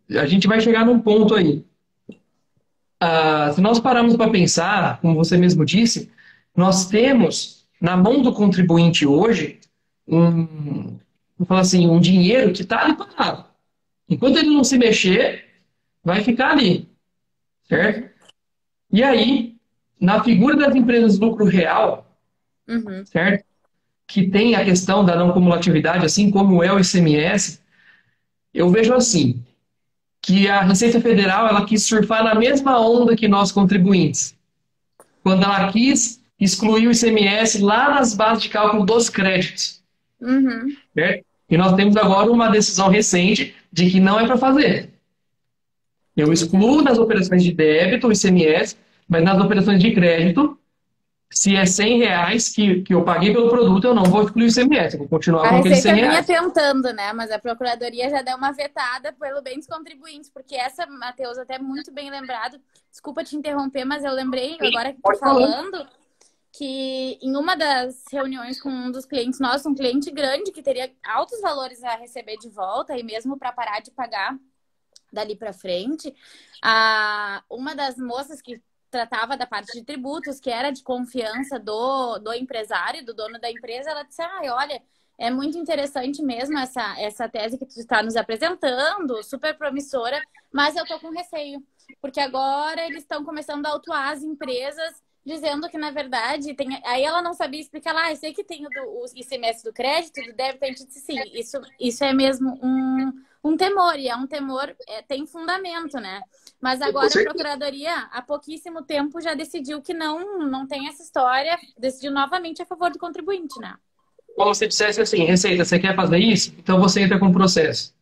A gente vai chegar num ponto aí. Se nós pararmos para pensar, como você mesmo disse, nós temos na mão do contribuinte hoje vamos falar assim, um dinheiro que está ali parado. Enquanto ele não se mexer, vai ficar ali. Certo? E aí, na figura das empresas de lucro real, certo? que tem a questão da não cumulatividade, assim como é o ICMS, eu vejo assim, que a Receita Federal ela quis surfar na mesma onda que nós contribuintes, quando ela quis excluir o ICMS lá nas bases de cálculo dos créditos. Uhum. Certo? E nós temos agora uma decisão recente de que não é para fazer. Eu excluo nas operações de débito o ICMS, mas nas operações de crédito, se é R$ 100 que eu paguei pelo produto, eu não vou excluir o ICMS, eu vou continuar A com aquele Receita vinha R$ 100. tentando, né? Mas a Procuradoria já deu uma vetada pelo bem dos contribuintes, porque essa, Matheus, até muito bem lembrado. Desculpa te interromper, mas eu lembrei, agora que tu Pode falar. falando, que em uma das reuniões com um dos clientes nossos, um cliente grande que teria altos valores a receber de volta, e mesmo para parar de pagar dali para frente, uma das moças que tratava da parte de tributos, que era de confiança do empresário, do dono da empresa, ela disse, olha, é muito interessante mesmo essa tese que tu está nos apresentando, super promissora, mas eu tô com receio, porque agora eles estão começando a autuar as empresas, dizendo que, na verdade, aí ela não sabia explicar lá, eu sei que tem o ICMS do crédito, do débito, a gente disse, sim, isso é mesmo um temor, e é um temor, tem fundamento, né? Mas agora a Procuradoria, há pouquíssimo tempo, já decidiu que não tem essa história, decidiu novamente a favor do contribuinte, né? Como se dissesse assim, Receita, você quer fazer isso? Então você entra com o processo.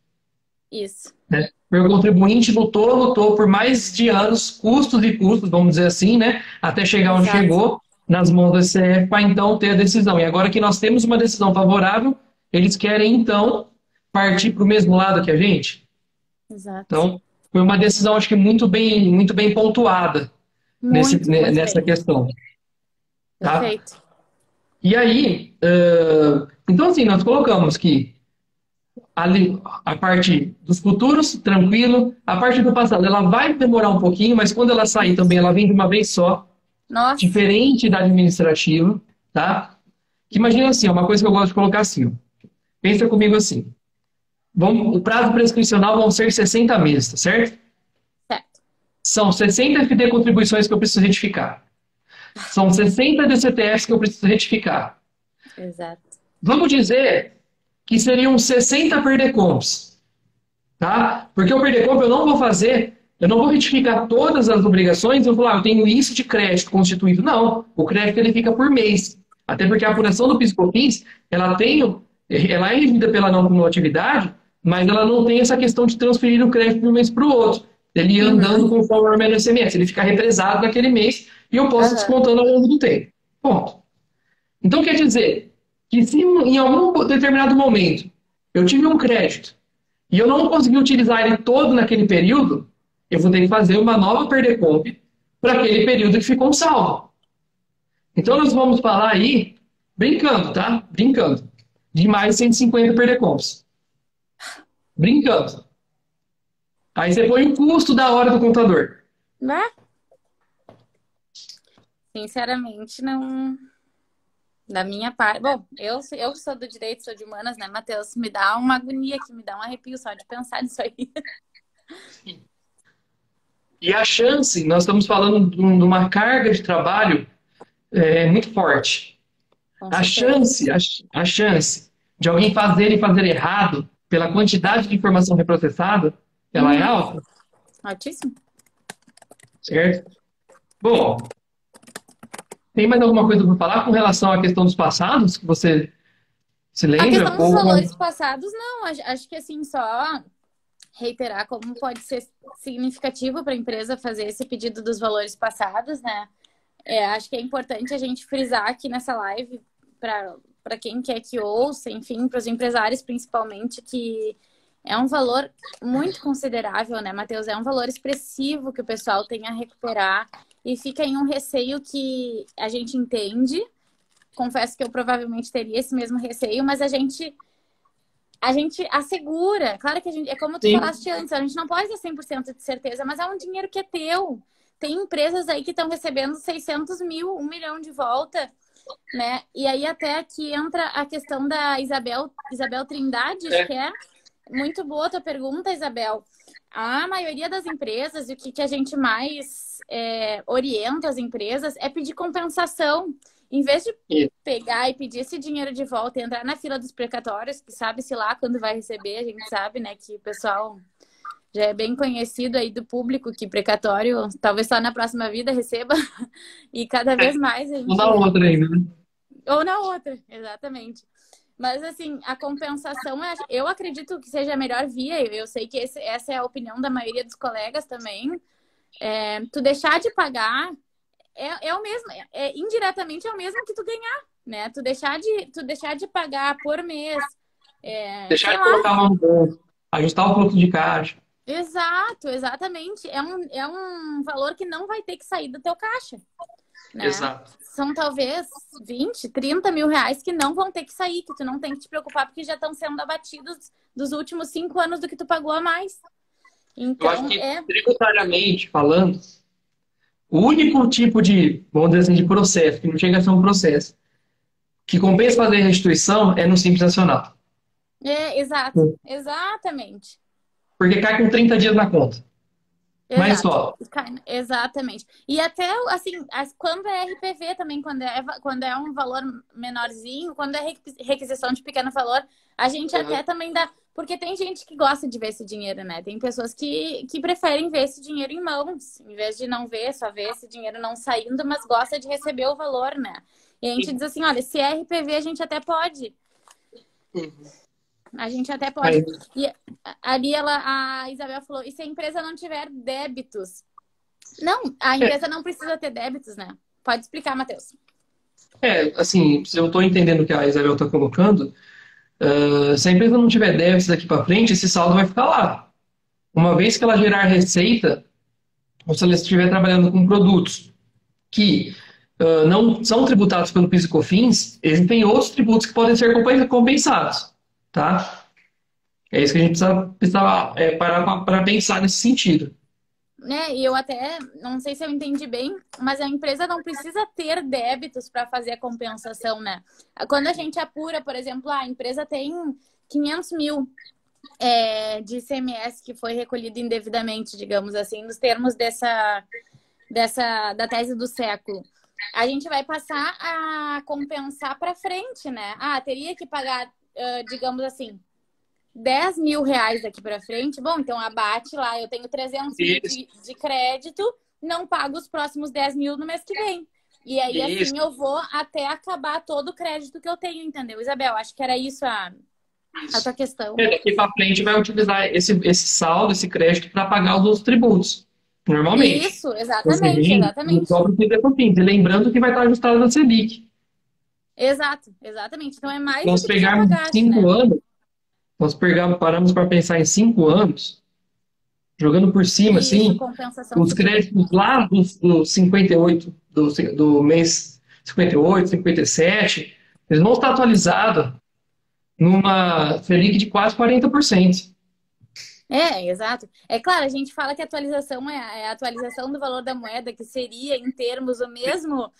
Isso. Né? O contribuinte lutou por mais de anos, custos e custos, vamos dizer assim, né? Até chegar onde Exato. chegou, nas mãos do STF, para então ter a decisão. E agora que nós temos uma decisão favorável, eles querem então partir para o mesmo lado que a gente. Exato. Então, foi uma decisão, acho que muito bem pontuada Muito nessa bem. questão. Tá? Perfeito. E aí, então assim, nós colocamos que a parte dos futuros, tranquilo. A parte do passado, ela vai demorar um pouquinho, mas quando ela sair também, ela vem de uma vez só. Nossa. Diferente da administrativa, tá? Que imagina assim, uma coisa que eu gosto de colocar assim. Ó. Pensa comigo assim. O prazo prescricional vão ser 60 meses, tá certo? Certo. São 60 FD contribuições que eu preciso retificar. São 60 DCTFs que eu preciso retificar. Exato. Vamos dizer que seriam 60 perdecompos, tá? Porque o perdecomp eu não vou fazer, eu não vou retificar todas as obrigações, eu vou falar, eu tenho isso de crédito constituído. Não, o crédito ele fica por mês. Até porque a apuração do PIS/COFINS, ela é regida pela não cumulatividade, mas ela não tem essa questão de transferir o crédito de um mês para o outro. Ele ia andando conforme o aumento do ICMS, ele fica represado naquele mês e eu posso descontando ao longo do tempo. Ponto. Então quer dizer que se em algum determinado momento eu tive um crédito e eu não consegui utilizar ele todo naquele período, eu vou ter que fazer uma nova perdecomp para aquele período que ficou salvo. Então nós vamos falar aí, brincando, tá? Brincando, de mais 150 perdecomps. Brincando. Aí você põe o custo da hora do contador. Né? Sinceramente, não... Da minha parte... Bom, eu sou do direito, sou de humanas, né, Matheus? Me dá uma agonia aqui, me dá um arrepio só de pensar nisso aí. E a chance, nós estamos falando de uma carga de trabalho muito forte. A chance de alguém fazer e fazer errado pela quantidade de informação reprocessada, ela é alta. Altíssimo. Certo? Bom, tem mais alguma coisa para falar com relação à questão dos passados que você se lembra? A questão dos valores passados, não. Acho que assim, só reiterar como pode ser significativo para a empresa fazer esse pedido dos valores passados, né? Acho que é importante a gente frisar aqui nessa live para quem quer que ouça, enfim, para os empresários principalmente, que é um valor muito considerável, né, Matheus? É um valor expressivo que o pessoal tem a recuperar e fica em um receio que a gente entende. Confesso que eu provavelmente teria esse mesmo receio, mas a gente assegura. Claro que a gente, é como tu falaste antes, a gente não pode ter 100% de certeza, mas é um dinheiro que é teu. Tem empresas aí que estão recebendo 600 mil, 1 milhão de volta, né? E aí até aqui entra a questão da Isabel Trindade, que é muito boa a tua pergunta, Isabel. A maioria das empresas, e o que a gente mais orienta as empresas é pedir compensação. Em vez de Isso. pegar e pedir esse dinheiro de volta e entrar na fila dos precatórios, que sabe-se lá quando vai receber, a gente sabe, né, que o pessoal já é bem conhecido aí do público que precatório talvez só na próxima vida receba e cada vez mais a Ou gente... na outra ainda, né? Ou na outra, exatamente. Mas, assim, a compensação, eu acredito que seja a melhor via. Eu sei que essa é a opinião da maioria dos colegas também. Tu deixar de pagar é o mesmo, indiretamente é o mesmo que tu ganhar, né? Tu deixar de pagar por mês, Deixar sei de lá. colocar a mão no bolso, ajustar o fluxo de caixa. Exato, exatamente. É um valor que não vai ter que sair do teu caixa, né? Exato. São talvez 20, 30 mil reais que não vão ter que sair, que tu não tem que te preocupar porque já estão sendo abatidos dos últimos 5 anos do que tu pagou a mais. Eu acho Então, que, tributariamente falando, o único tipo de, vamos dizer assim, de processo, que não chega a ser um processo, que compensa fazer restituição é no Simples Nacional. exato, exatamente. Porque cai com 30 dias na conta. Mas Exato. só. Exatamente. E até, assim, quando é RPV também, quando é um valor menorzinho, quando é requisição de pequeno valor, a gente até também dá... Porque tem gente que gosta de ver esse dinheiro, né? Tem pessoas que preferem ver esse dinheiro em mãos, em vez de não ver, só ver esse dinheiro não saindo, mas gosta de receber o valor, né? E a gente diz assim, olha, se é RPV, a gente até pode. A gente até pode. Aí, E ali a Isabel falou, e se a empresa não tiver débitos? Não, a empresa não precisa ter débitos, né? Pode explicar, Matheus. assim, se eu estou entendendo o que a Isabel está colocando, se a empresa não tiver débitos daqui para frente, esse saldo vai ficar lá. Uma vez que ela gerar receita, ou se ela estiver trabalhando com produtos que não são tributados pelo PIS e COFINS, existem outros tributos que podem ser compensados, tá? É isso que a gente precisa parar para pensar nesse sentido. Né? E eu até, não sei se eu entendi bem, mas a empresa não precisa ter débitos para fazer a compensação, né? Quando a gente apura, por exemplo, a empresa tem 500 mil de ICMS que foi recolhido indevidamente, digamos assim, nos termos da tese do século. A gente vai passar a compensar para frente, né? Teria que pagar, digamos assim, 10 mil reais daqui para frente. Bom, então abate lá, eu tenho 300 mil de crédito, não pago os próximos 10 mil no mês que vem. E aí, assim, eu vou até acabar todo o crédito que eu tenho, entendeu, Isabel? Acho que era isso a tua questão. Daqui para frente vai utilizar esse saldo, esse crédito, para pagar os outros tributos, normalmente. Isso, exatamente, exatamente. No próprio PIS e COFINS. E lembrando que vai estar ajustado na Selic. Exato, exatamente. Então é mais Nós do que tu já pegarmos pagaste, 5 né? anos, paramos para pensar em 5 anos, jogando por cima, Isso, assim, compensação os futura. créditos lá do 58, do mês 58, 57, eles vão estar atualizados numa Selic de quase 40%. Exato. É claro, a gente fala que a atualização é a atualização do valor da moeda, que seria, em termos, o mesmo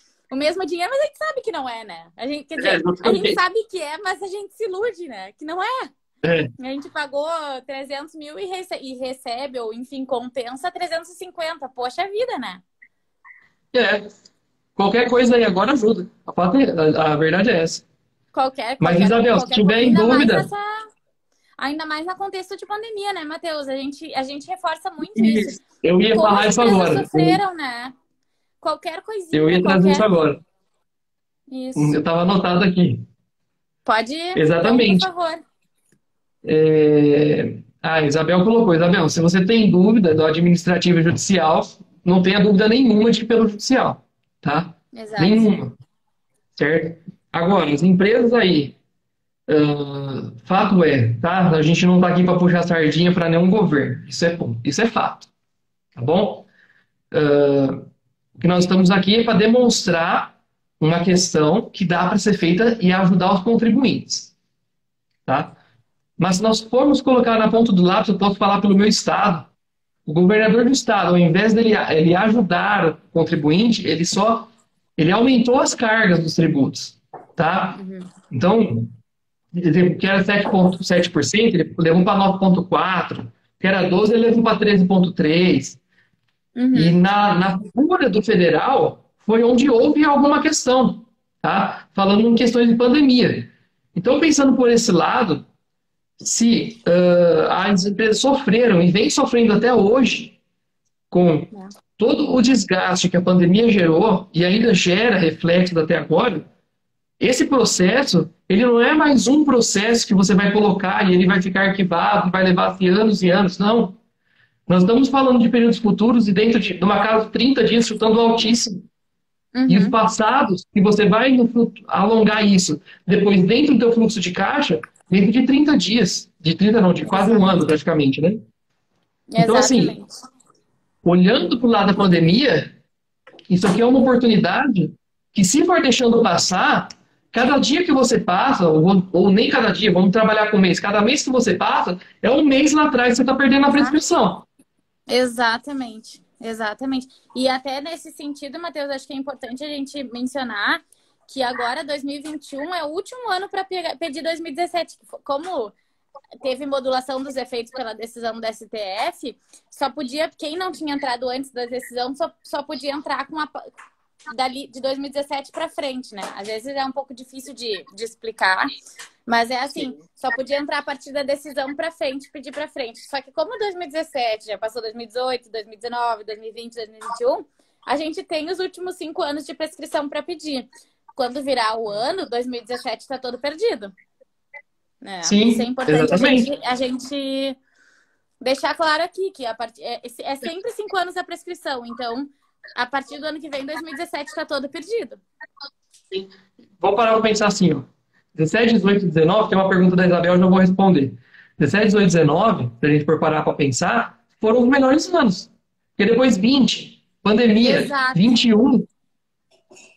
dinheiro, mas a gente sabe que não é, né? Quer dizer, a gente sabe que é, mas a gente se ilude, né? Que não é. A gente pagou 300 mil e recebe, ou enfim, compensa 350. Poxa vida, né? Qualquer coisa aí agora ajuda. A verdade é essa. Mas, Isabel, se tiver em dúvida... Ainda mais no contexto de pandemia, né, Matheus? A gente reforça muito isso. Eu ia falar isso agora. Sofreram, né? Qualquer coisinha. Eu ia trazer isso agora. Isso. Eu estava anotado aqui. Pode? Exatamente. Então, por favor. A Isabel colocou. Isabel, se você tem dúvida do administrativo e judicial, não tenha dúvida nenhuma de que pelo judicial, tá? Exato. Nenhuma. Certo? Agora, as empresas aí, fato tá? A gente não está aqui para puxar sardinha para nenhum governo. Isso é fato. Tá bom? O que nós estamos aqui é para demonstrar uma questão que dá para ser feita e ajudar os contribuintes. Tá? Mas se nós formos colocar na ponta do lápis, eu posso falar pelo meu estado. O governador do estado, ao invés dele ele ajudar o contribuinte, ele aumentou as cargas dos tributos. Tá? Então, que era 7,7%, ele levou para 9,4%, que era 12%, ele levou para 13,3%. E na figura do federal foi onde houve alguma questão. tá? Falando em questões de pandemia. Então, pensando por esse lado, se as empresas sofreram e vem sofrendo até hoje com É. todo o desgaste que a pandemia gerou e ainda gera reflexo até agora, esse processo, ele não é mais um processo que você vai colocar e ele vai ficar arquivado, vai levar anos e anos, não. Nós estamos falando de períodos futuros e dentro de uma casa de 30 dias chutando altíssimo. E os Uhum. passados, se você vai alongar isso depois dentro do teu fluxo de caixa, dentro de 30 dias. De 30 não, de quase um ano Exato. praticamente, né? Então, assim, Exatamente. olhando para o lado da pandemia, isso aqui é uma oportunidade que, se for deixando passar, cada dia que você passa, ou nem cada dia, vamos trabalhar com mês, cada mês que você passa, é um mês lá atrás que você está perdendo a prescrição. Exatamente, exatamente. E até nesse sentido, Matheus, acho que é importante a gente mencionar que agora 2021 é o último ano para pedir 2017. Como teve modulação dos efeitos pela decisão do STF, só podia, quem não tinha entrado antes da decisão, só podia entrar com dali de 2017 para frente, né? Às vezes é um pouco difícil de explicar, mas é assim, só podia entrar a partir da decisão para frente, pedir para frente. Só que como 2017 já passou 2018, 2019, 2020, 2021, a gente tem os últimos 5 anos de prescrição para pedir. Quando virar o ano, 2017 está todo perdido. Isso é Sim, importante exatamente. a gente deixar claro aqui, que é sempre 5 anos a prescrição. Então, a partir do ano que vem, 2017, está todo perdido. Vamos parar para pensar assim, ó. 17, 18 e 19, tem uma pergunta da Isabel, eu já vou responder. 17, 18 e 19, se a gente for parar para pensar, foram os melhores anos. Porque depois 20, pandemia, Exato. 21.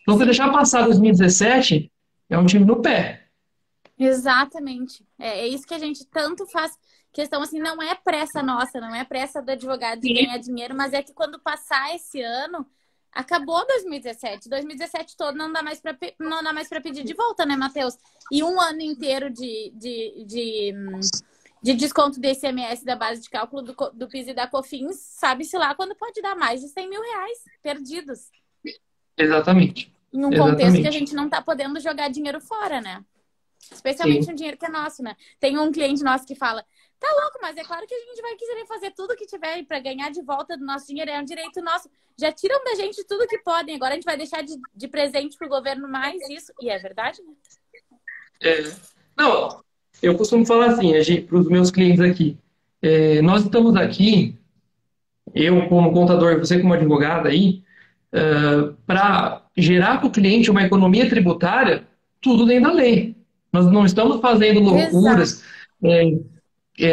Então, se Sim. deixar passar 2017, é um time no pé. Exatamente. É isso que a gente tanto faz questão, assim, não é pressa nossa, não é pressa do advogado de Sim. ganhar dinheiro, mas é que quando passar esse ano, acabou 2017. 2017 todo não dá mais para pedir de volta, né, Matheus? E um ano inteiro de desconto do ICMS da base de cálculo do PIS e da COFINS, sabe-se lá quando pode dar mais de 100 mil reais perdidos. Exatamente. Em um contexto que a Exatamente. gente não tá podendo jogar dinheiro fora, né? Especialmente Sim. um dinheiro que é nosso, né? Tem um cliente nosso que fala: tá louco, mas é claro que a gente vai querer fazer tudo que tiver para ganhar de volta do nosso dinheiro, é um direito nosso. Já tiram da gente tudo que podem, agora a gente vai deixar de presente pro governo mais isso. E é verdade, né? É, não, eu costumo falar assim, para os meus clientes aqui. Nós estamos aqui, eu como contador, você como advogado aí, para gerar para o cliente uma economia tributária, tudo dentro da lei. Nós não estamos fazendo Exato. loucuras,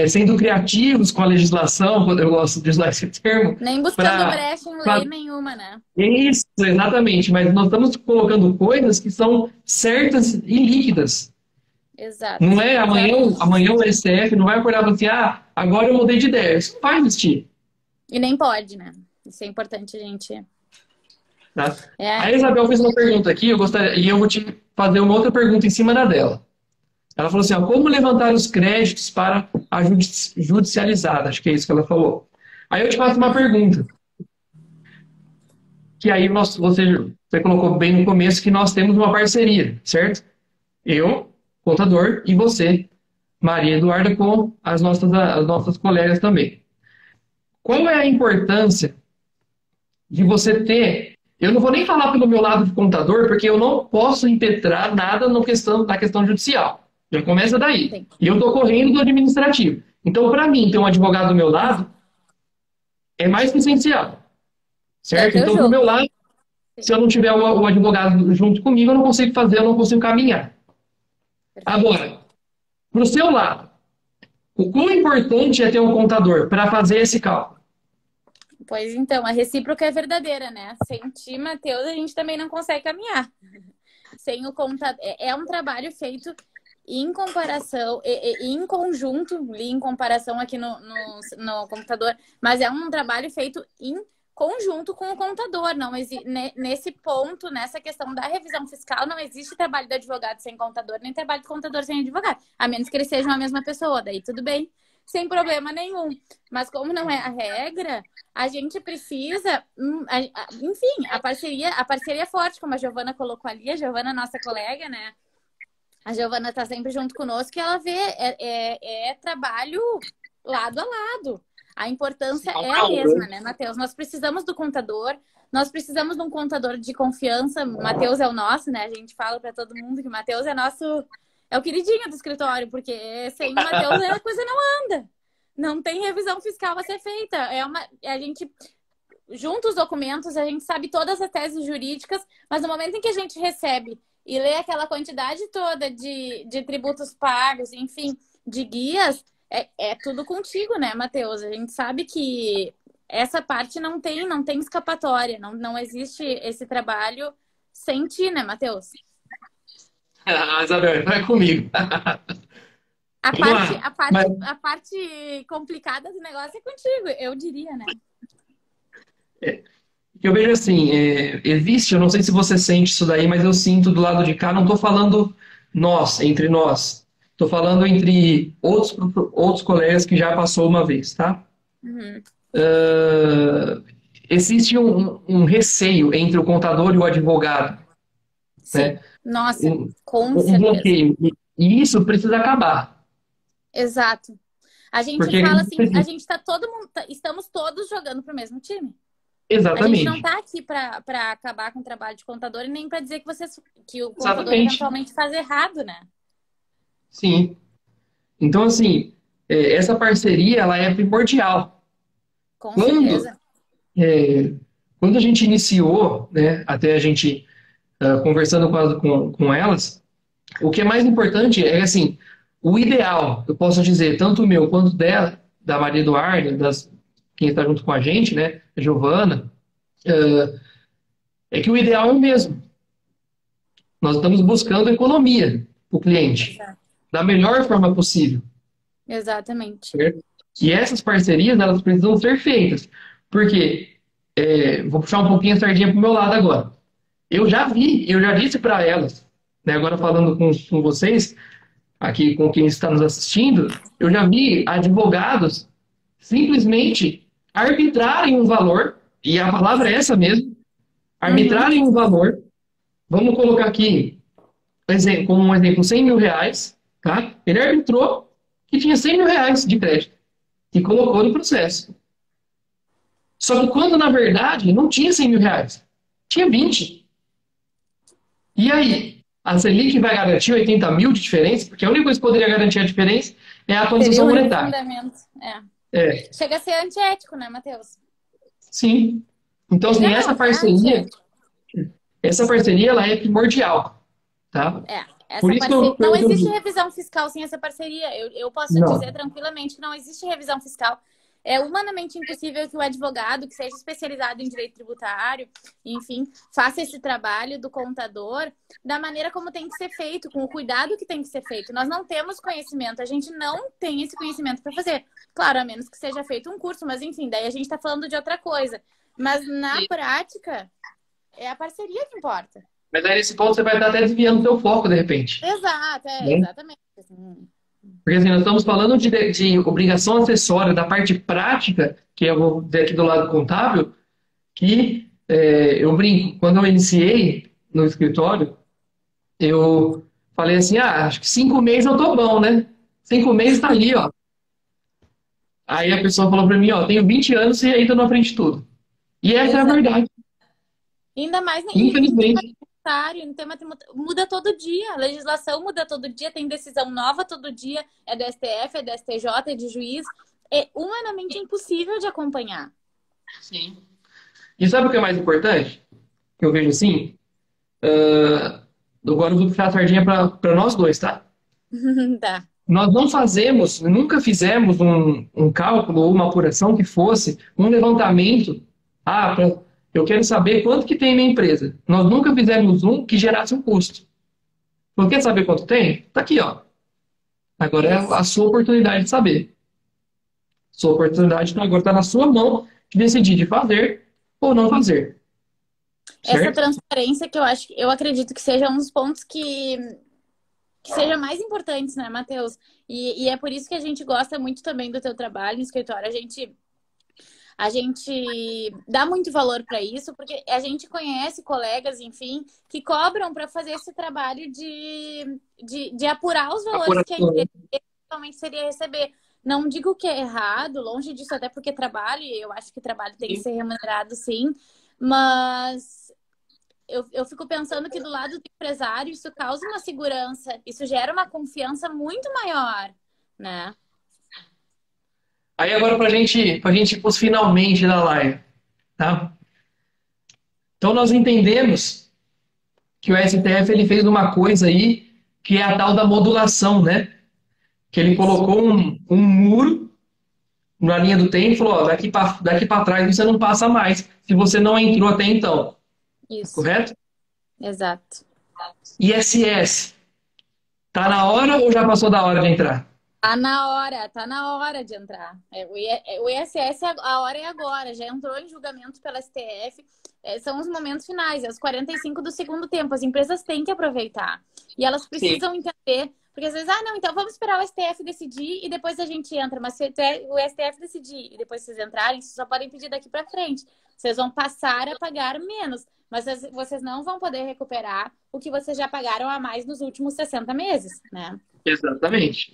sendo criativos com a legislação, quando eu gosto de usar esse termo, Nem buscando para. brecha em lei nenhuma, né? Isso, exatamente, mas nós estamos colocando coisas que são certas e líquidas. Exato. Não é Exatamente. amanhã o STF não vai acordar e falar assim, agora eu mudei de ideia. Isso não vai existir. E nem pode, né? Isso é importante, gente. Tá? A É, Isabel fez uma pergunta aqui, e eu vou te fazer uma outra pergunta em cima da dela. Ela falou assim, como levantar os créditos para a judicializada? Acho que é isso que ela falou. Aí eu te faço uma pergunta, que aí você colocou bem no começo que nós temos uma parceria, certo? Eu, contador, e você, Maria Eduarda, com as nossas colegas também. Qual é a importância de você ter. Eu não vou nem falar pelo meu lado de contador, porque eu não posso impetrar nada na questão judicial. Já começa daí. tem. E eu estou correndo do administrativo. Então, para mim, ter um advogado do meu lado é mais que essencial. É o Certo? teu Então, do meu jogo. lado, se Sim. eu não tiver o advogado junto comigo, eu não consigo fazer, eu não consigo caminhar. Perfeito. Agora, para o seu lado, o quão importante é ter um contador para fazer esse cálculo? Pois então, a recíproca é verdadeira, né? Sem ti, Matheus, a gente também não consegue caminhar. Sem o contador. É um trabalho feito em comparação, em conjunto, li em comparação aqui no computador, mas é um trabalho feito em conjunto com o contador. Não nesse ponto, nessa questão da revisão fiscal, não existe trabalho do advogado sem contador, nem trabalho do contador sem advogado, a menos que eles sejam a mesma pessoa, daí tudo bem. sem problema nenhum. Mas como não é a regra, a gente precisa, enfim, a parceria é forte, como a Giovana colocou ali, a Giovana é nossa colega, né? A Giovana está sempre junto conosco e ela vê, é trabalho lado a lado. A importância é a mesma, né, Matheus? Nós precisamos do contador, nós precisamos de um contador de confiança. Matheus é o nosso, né? A gente fala para todo mundo que o Matheus é nosso, é o queridinho do escritório, porque sem o Matheus a coisa não anda. Não tem revisão fiscal a ser feita. A gente junta os documentos, a gente sabe todas as teses jurídicas, mas no momento em que a gente recebe e lê aquela quantidade toda de tributos pagos, enfim, de guias, é tudo contigo, né, Matheus? A gente sabe que essa parte não tem escapatória, não existe esse trabalho sem ti, né, Matheus? Isabel, vai comigo. A parte complicada do negócio é contigo, eu diria, né? Eu vejo assim, existe, eu não sei se você sente isso daí, mas eu sinto do lado de cá, não estou falando entre nós. Estou falando entre outros colegas que já passou uma vez, tá? Uhum. Existe um receio entre o contador e o advogado. Sim. Né? Nossa, com certeza. Bloqueio. E isso precisa acabar. Exato. A gente fala assim, a gente tá estamos todos jogando pro mesmo time. Exatamente. A gente não está aqui para acabar com o trabalho de contador e nem para dizer que o contador eventualmente faz errado, né? Sim. Então, assim, essa parceria, ela é primordial. Com certeza. Quando a gente iniciou, né, até a gente conversando com elas, o que é mais importante é, assim, o ideal, eu posso dizer, tanto o meu quanto dela, da Maria Eduarda, quem está junto com a gente, né, a Giovana, é que o ideal é o mesmo. Nós estamos buscando economia para o cliente, da melhor forma possível. Exatamente. Certo? E essas parcerias, elas precisam ser feitas. Porque, vou puxar um pouquinho a sardinha para o meu lado agora. Eu já disse para elas, né, agora falando com vocês, aqui com quem está nos assistindo, eu já vi advogados simplesmente arbitrarem um valor, e a palavra é essa mesmo, arbitrarem um valor, vamos colocar aqui, como um exemplo, 100 mil reais, tá? Ele arbitrou que tinha 100 mil reais de crédito e colocou no processo. Só que quando, na verdade, não tinha 100 mil reais, tinha 20. E aí? A Selic vai garantir 80 mil de diferença? Porque a única coisa que poderia garantir a diferença é a atualização monetária. Fundamento. Chega a ser antiético, né, Matheus? Sim. Então, assim, essa parceria, ela é primordial, tá? Por isso não existe revisão fiscal sem essa parceria. Eu posso dizer tranquilamente que não existe revisão fiscal. É humanamente impossível que o advogado, que seja especializado em direito tributário, enfim, faça esse trabalho do contador da maneira como tem que ser feito, com o cuidado que tem que ser feito. Nós não temos conhecimento, a gente não tem esse conhecimento para fazer. Claro, a menos que seja feito um curso, mas enfim, daí a gente está falando de outra coisa. Mas na prática, é a parceria que importa. Mas aí nesse ponto você vai estar até desviando o seu foco, de repente. Exato, exatamente. Porque assim, nós estamos falando de obrigação acessória, da parte prática, que eu vou ver aqui do lado contábil, que eu brinco. Quando eu iniciei no escritório, eu falei assim, acho que 5 meses eu tô bom, né? 5 meses tá ali, ó. Aí a pessoa falou para mim, tenho 20 anos e ainda não aprendi tudo. E essa é a verdade. Ainda mais, infelizmente. Muda todo dia, a legislação muda todo dia, tem decisão nova todo dia, é do STF, é do STJ, é de juiz, é humanamente impossível de acompanhar. Sim. E sabe o que é mais importante? Que eu vejo assim, agora eu vou puxar a sardinha para nós dois, tá? Tá. Nós nunca fizemos um cálculo ou uma apuração que fosse um levantamento, eu quero saber quanto que tem minha empresa. Nós nunca fizemos um que gerasse um custo. Não quer saber quanto tem? Tá aqui, ó. Agora é a sua oportunidade de saber. Sua oportunidade agora está na sua mão de decidir de fazer ou não fazer. Certo? Essa transparência que eu acredito que seja um dos pontos que que sejam mais importantes, né, Matheus? E é por isso que a gente gosta muito também do teu trabalho no escritório. A gente dá muito valor para isso, porque a gente conhece colegas, enfim, que cobram para fazer esse trabalho de apurar os valores que a empresa realmente seria receber. Não digo que é errado, longe disso, até porque trabalho, e eu acho que trabalho tem que ser remunerado, sim, mas eu fico pensando que do lado do empresário isso causa uma segurança, isso gera uma confiança muito maior, né? Aí agora pra gente ir pros finalmente da live, tá? Então nós entendemos que o STF ele fez uma coisa aí que é a tal da modulação, né? Que ele colocou um muro na linha do tempo e falou, ó, daqui para trás você não passa mais, se você não entrou até então. Isso. Correto? Exato. ISS, tá na hora ou já passou da hora de entrar? Tá na hora de entrar. O ISS, a hora é agora. Já entrou em julgamento pela STF. São os momentos finais, é os 45 do segundo tempo. As empresas têm que aproveitar. E elas precisam entender. Porque às vezes, não, então vamos esperar o STF decidir e depois a gente entra. Mas se o STF decidir e depois vocês entrarem, vocês só podem pedir daqui para frente. Vocês vão passar a pagar menos. Mas vocês não vão poder recuperar o que vocês já pagaram a mais nos últimos 60 meses, né? Exatamente.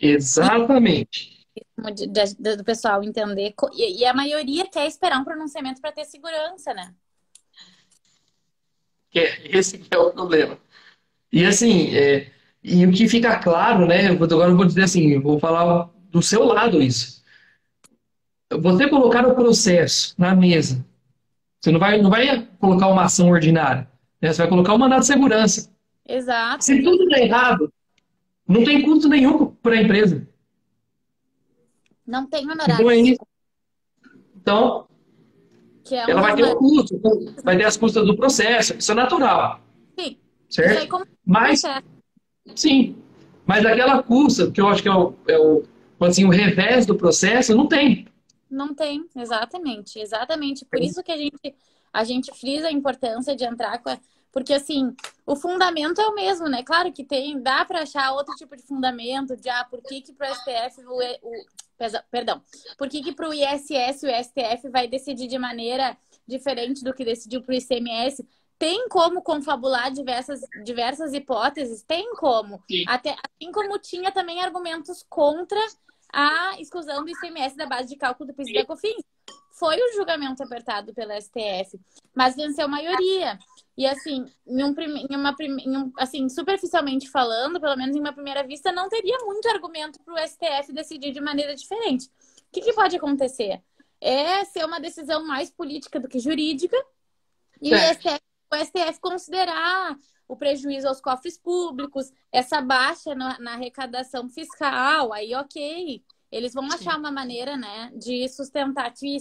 Do pessoal entender. E a maioria quer esperar um pronunciamento para ter segurança, né? Esse é o problema. E assim, e o que fica claro, né? Agora eu vou dizer assim, eu vou falar do seu lado isso. Você colocar o processo na mesa, você não vai colocar uma ação ordinária, né? Você vai colocar um mandado de segurança. Exato. Se tudo der errado, não tem custo nenhum para a empresa. Não tem honorário. Então, ela vai ter um custo, vai ter as custas do processo, isso é natural. Sim. Certo? Mas, sim, mas aquela custa, que eu acho que assim, o revés do processo, não tem. Não tem, exatamente. Por isso que a gente frisa a importância de entrar com porque, assim, o fundamento é o mesmo, né? Claro que dá para achar outro tipo de fundamento de, por que que pro STF, por que que pro ISS o STF vai decidir de maneira diferente do que decidiu pro ICMS? Tem como confabular diversas hipóteses? Tem como. Assim como tinha também argumentos contra a exclusão do ICMS da base de cálculo do PIS e da COFINS. Foi um julgamento apertado pela STF, mas venceu a maioria. E assim, assim, superficialmente falando, pelo menos em uma primeira vista, não teria muito argumento para o STF decidir de maneira diferente. O que pode acontecer? É ser uma decisão mais política do que jurídica e o STF considerar o prejuízo aos cofres públicos, essa baixa na arrecadação fiscal, aí ok. Eles vão achar uma maneira, né, de sustentar que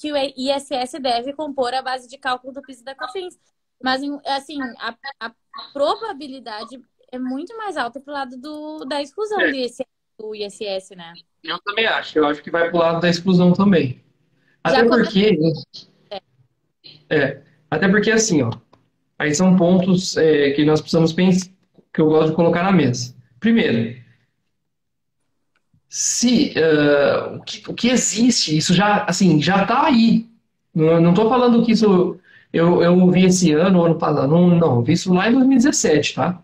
o ISS deve compor a base de cálculo do PIS e da COFINS. Mas, assim, a probabilidade é muito mais alta pro lado da exclusão do ISS, né? Eu também acho. Eu acho que vai pro lado da exclusão também. Até porque, assim, ó, aí são pontos que nós precisamos pensar, que eu gosto de colocar na mesa. Primeiro, o que existe, isso já está aí. Não estou falando que isso eu vi esse ano passado. Não, eu vi isso lá em 2017, tá?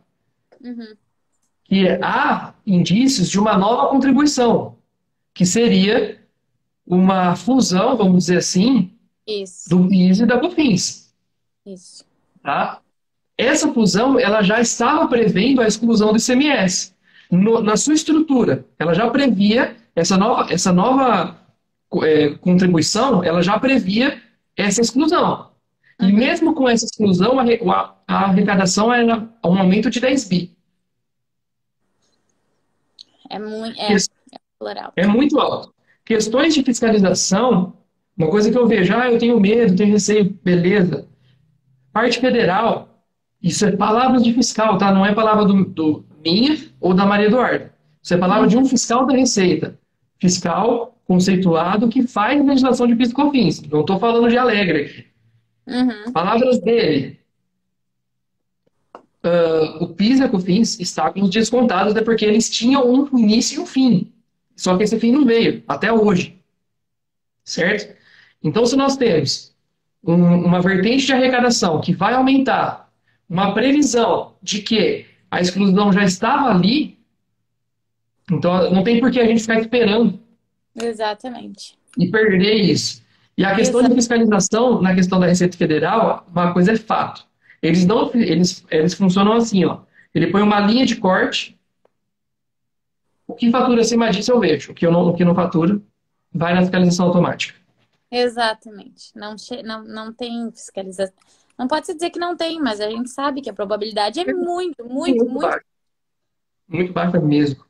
Uhum. Que há indícios de uma nova contribuição, que seria uma fusão, vamos dizer assim, do PIS e da COFINS. Isso. Tá? Essa fusão, ela já estava prevendo a exclusão do ICMS. Na sua estrutura, ela já previa, essa nova contribuição, ela já previa essa exclusão. E mesmo com essa exclusão, a arrecadação era um aumento de 10 bi. É muito alto. Questões de fiscalização, uma coisa que eu vejo, eu tenho medo, tenho receio, beleza. Parte federal, isso é palavras de fiscal, tá? Não é palavra do minha ou da Maria Eduarda. Isso é palavra de um fiscal da Receita. Fiscal conceituado que faz legislação de PIS e COFINS. Não estou falando de Alegre aqui. Palavras dele. o PIS e a COFINS estavam descontados, é porque eles tinham um início e um fim. Só que esse fim não veio, até hoje. Certo? Então, se nós temos uma vertente de arrecadação que vai aumentar, uma previsão de que a exclusão já estava ali, então não tem por que a gente ficar esperando Exatamente. e perder isso. E a questão de fiscalização, na questão da Receita Federal, uma coisa é fato. Eles funcionam assim, ó. Ele põe uma linha de corte, o que fatura acima disso eu vejo, o que não fatura vai na fiscalização automática. Exatamente. Não tem fiscalização. Não pode se dizer que não tem, mas a gente sabe que a probabilidade é muito Baixa. Muito baixa mesmo.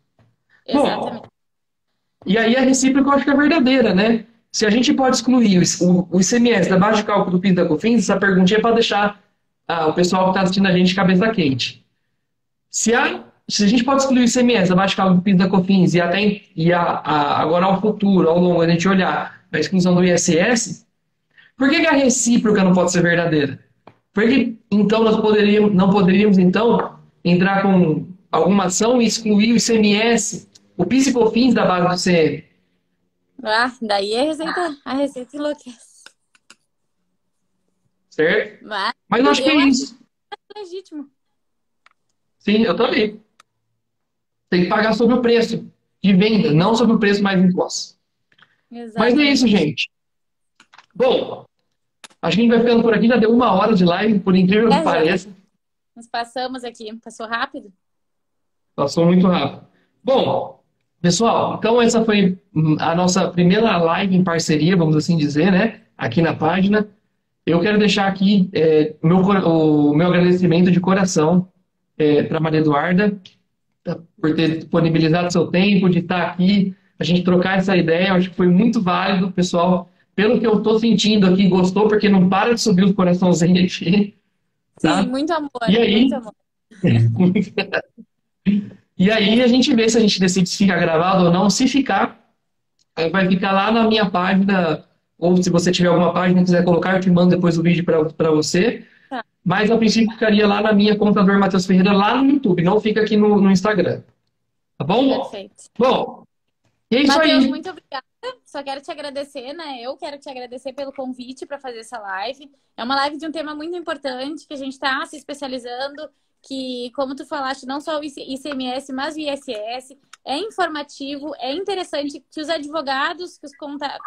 Exatamente. Bom, e aí a recíproca eu acho que é verdadeira, né? Se a gente pode excluir o ICMS da base de cálculo do PIS e da COFINS, essa perguntinha é para deixar o pessoal que está assistindo a gente de cabeça quente. Se a gente pode excluir o ICMS da base de cálculo do PIS e da COFINS agora ao futuro, ao longo, a gente olhar a exclusão do ISS, por que a recíproca não pode ser verdadeira? Por que então nós não poderíamos então entrar com alguma ação e excluir o ICMS, o PIS e COFINS da base do CM? Daí a receita enlouquece. Certo? Mas eu acho que é isso. É legítimo. Sim, eu também. Tem que pagar sobre o preço de venda, não sobre o preço mais imposto. Mas é isso, gente. Bom, a gente vai ficando por aqui, já deu 1 hora de live, por incrível que pareça. Nos passamos aqui. Passou rápido? Passou muito rápido. Bom, pessoal, então essa foi a nossa primeira live em parceria, vamos assim dizer, né? Aqui na página. Eu quero deixar aqui o meu agradecimento de coração para Maria Eduarda, por ter disponibilizado seu tempo, de estar aqui, a gente trocar essa ideia. Eu acho que foi muito válido, pessoal. Pelo que eu estou sentindo aqui, gostou, porque não para de subir os coraçãozinhos aqui. Tá? Sim, muito amor. E aí, muito amor. E aí a gente vê se a gente decide se fica gravado ou não. Se ficar, vai ficar lá na minha página, ou se você tiver alguma página e quiser colocar, eu te mando depois o vídeo para você. Tá. Mas a princípio ficaria lá na minha Contador Matheus Ferreira, lá no YouTube, não fica aqui no Instagram. Tá bom? Perfeito. Bom, e é isso Matheus, aí. muito obrigada. Só quero te agradecer, né? Eu quero te agradecer pelo convite para fazer essa live. É uma live de um tema muito importante, que a gente está se especializando, que, como tu falaste, não só o ICMS, mas o ISS, é informativo, é interessante que os advogados, que os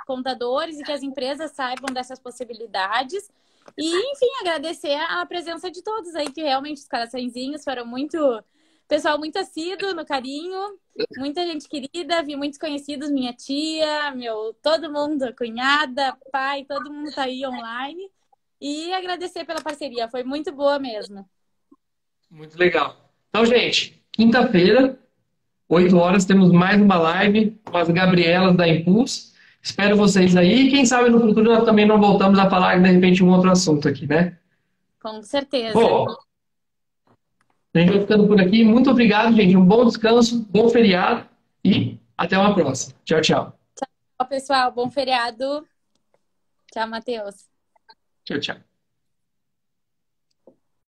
contadores e que as empresas saibam dessas possibilidades. E, enfim, agradecer a presença de todos aí, que realmente os coraçõezinhos foram muito... Pessoal muito assíduo no carinho, muita gente querida, vi muitos conhecidos, minha tia, todo mundo, cunhada, pai, todo mundo tá aí online. E agradecer pela parceria, foi muito boa mesmo. Muito legal. Então, gente, quinta-feira, 8 horas, temos mais uma live com as Gabrielas da Impulse. Espero vocês aí. Quem sabe no futuro nós também não voltamos a falar, de repente, um outro assunto aqui, né? Com certeza. Bom, a gente vai ficando por aqui. Muito obrigado, gente. Um bom descanso, bom feriado e até uma próxima. Tchau, tchau. Tchau, pessoal. Bom feriado. Tchau, Matheus. Tchau, tchau.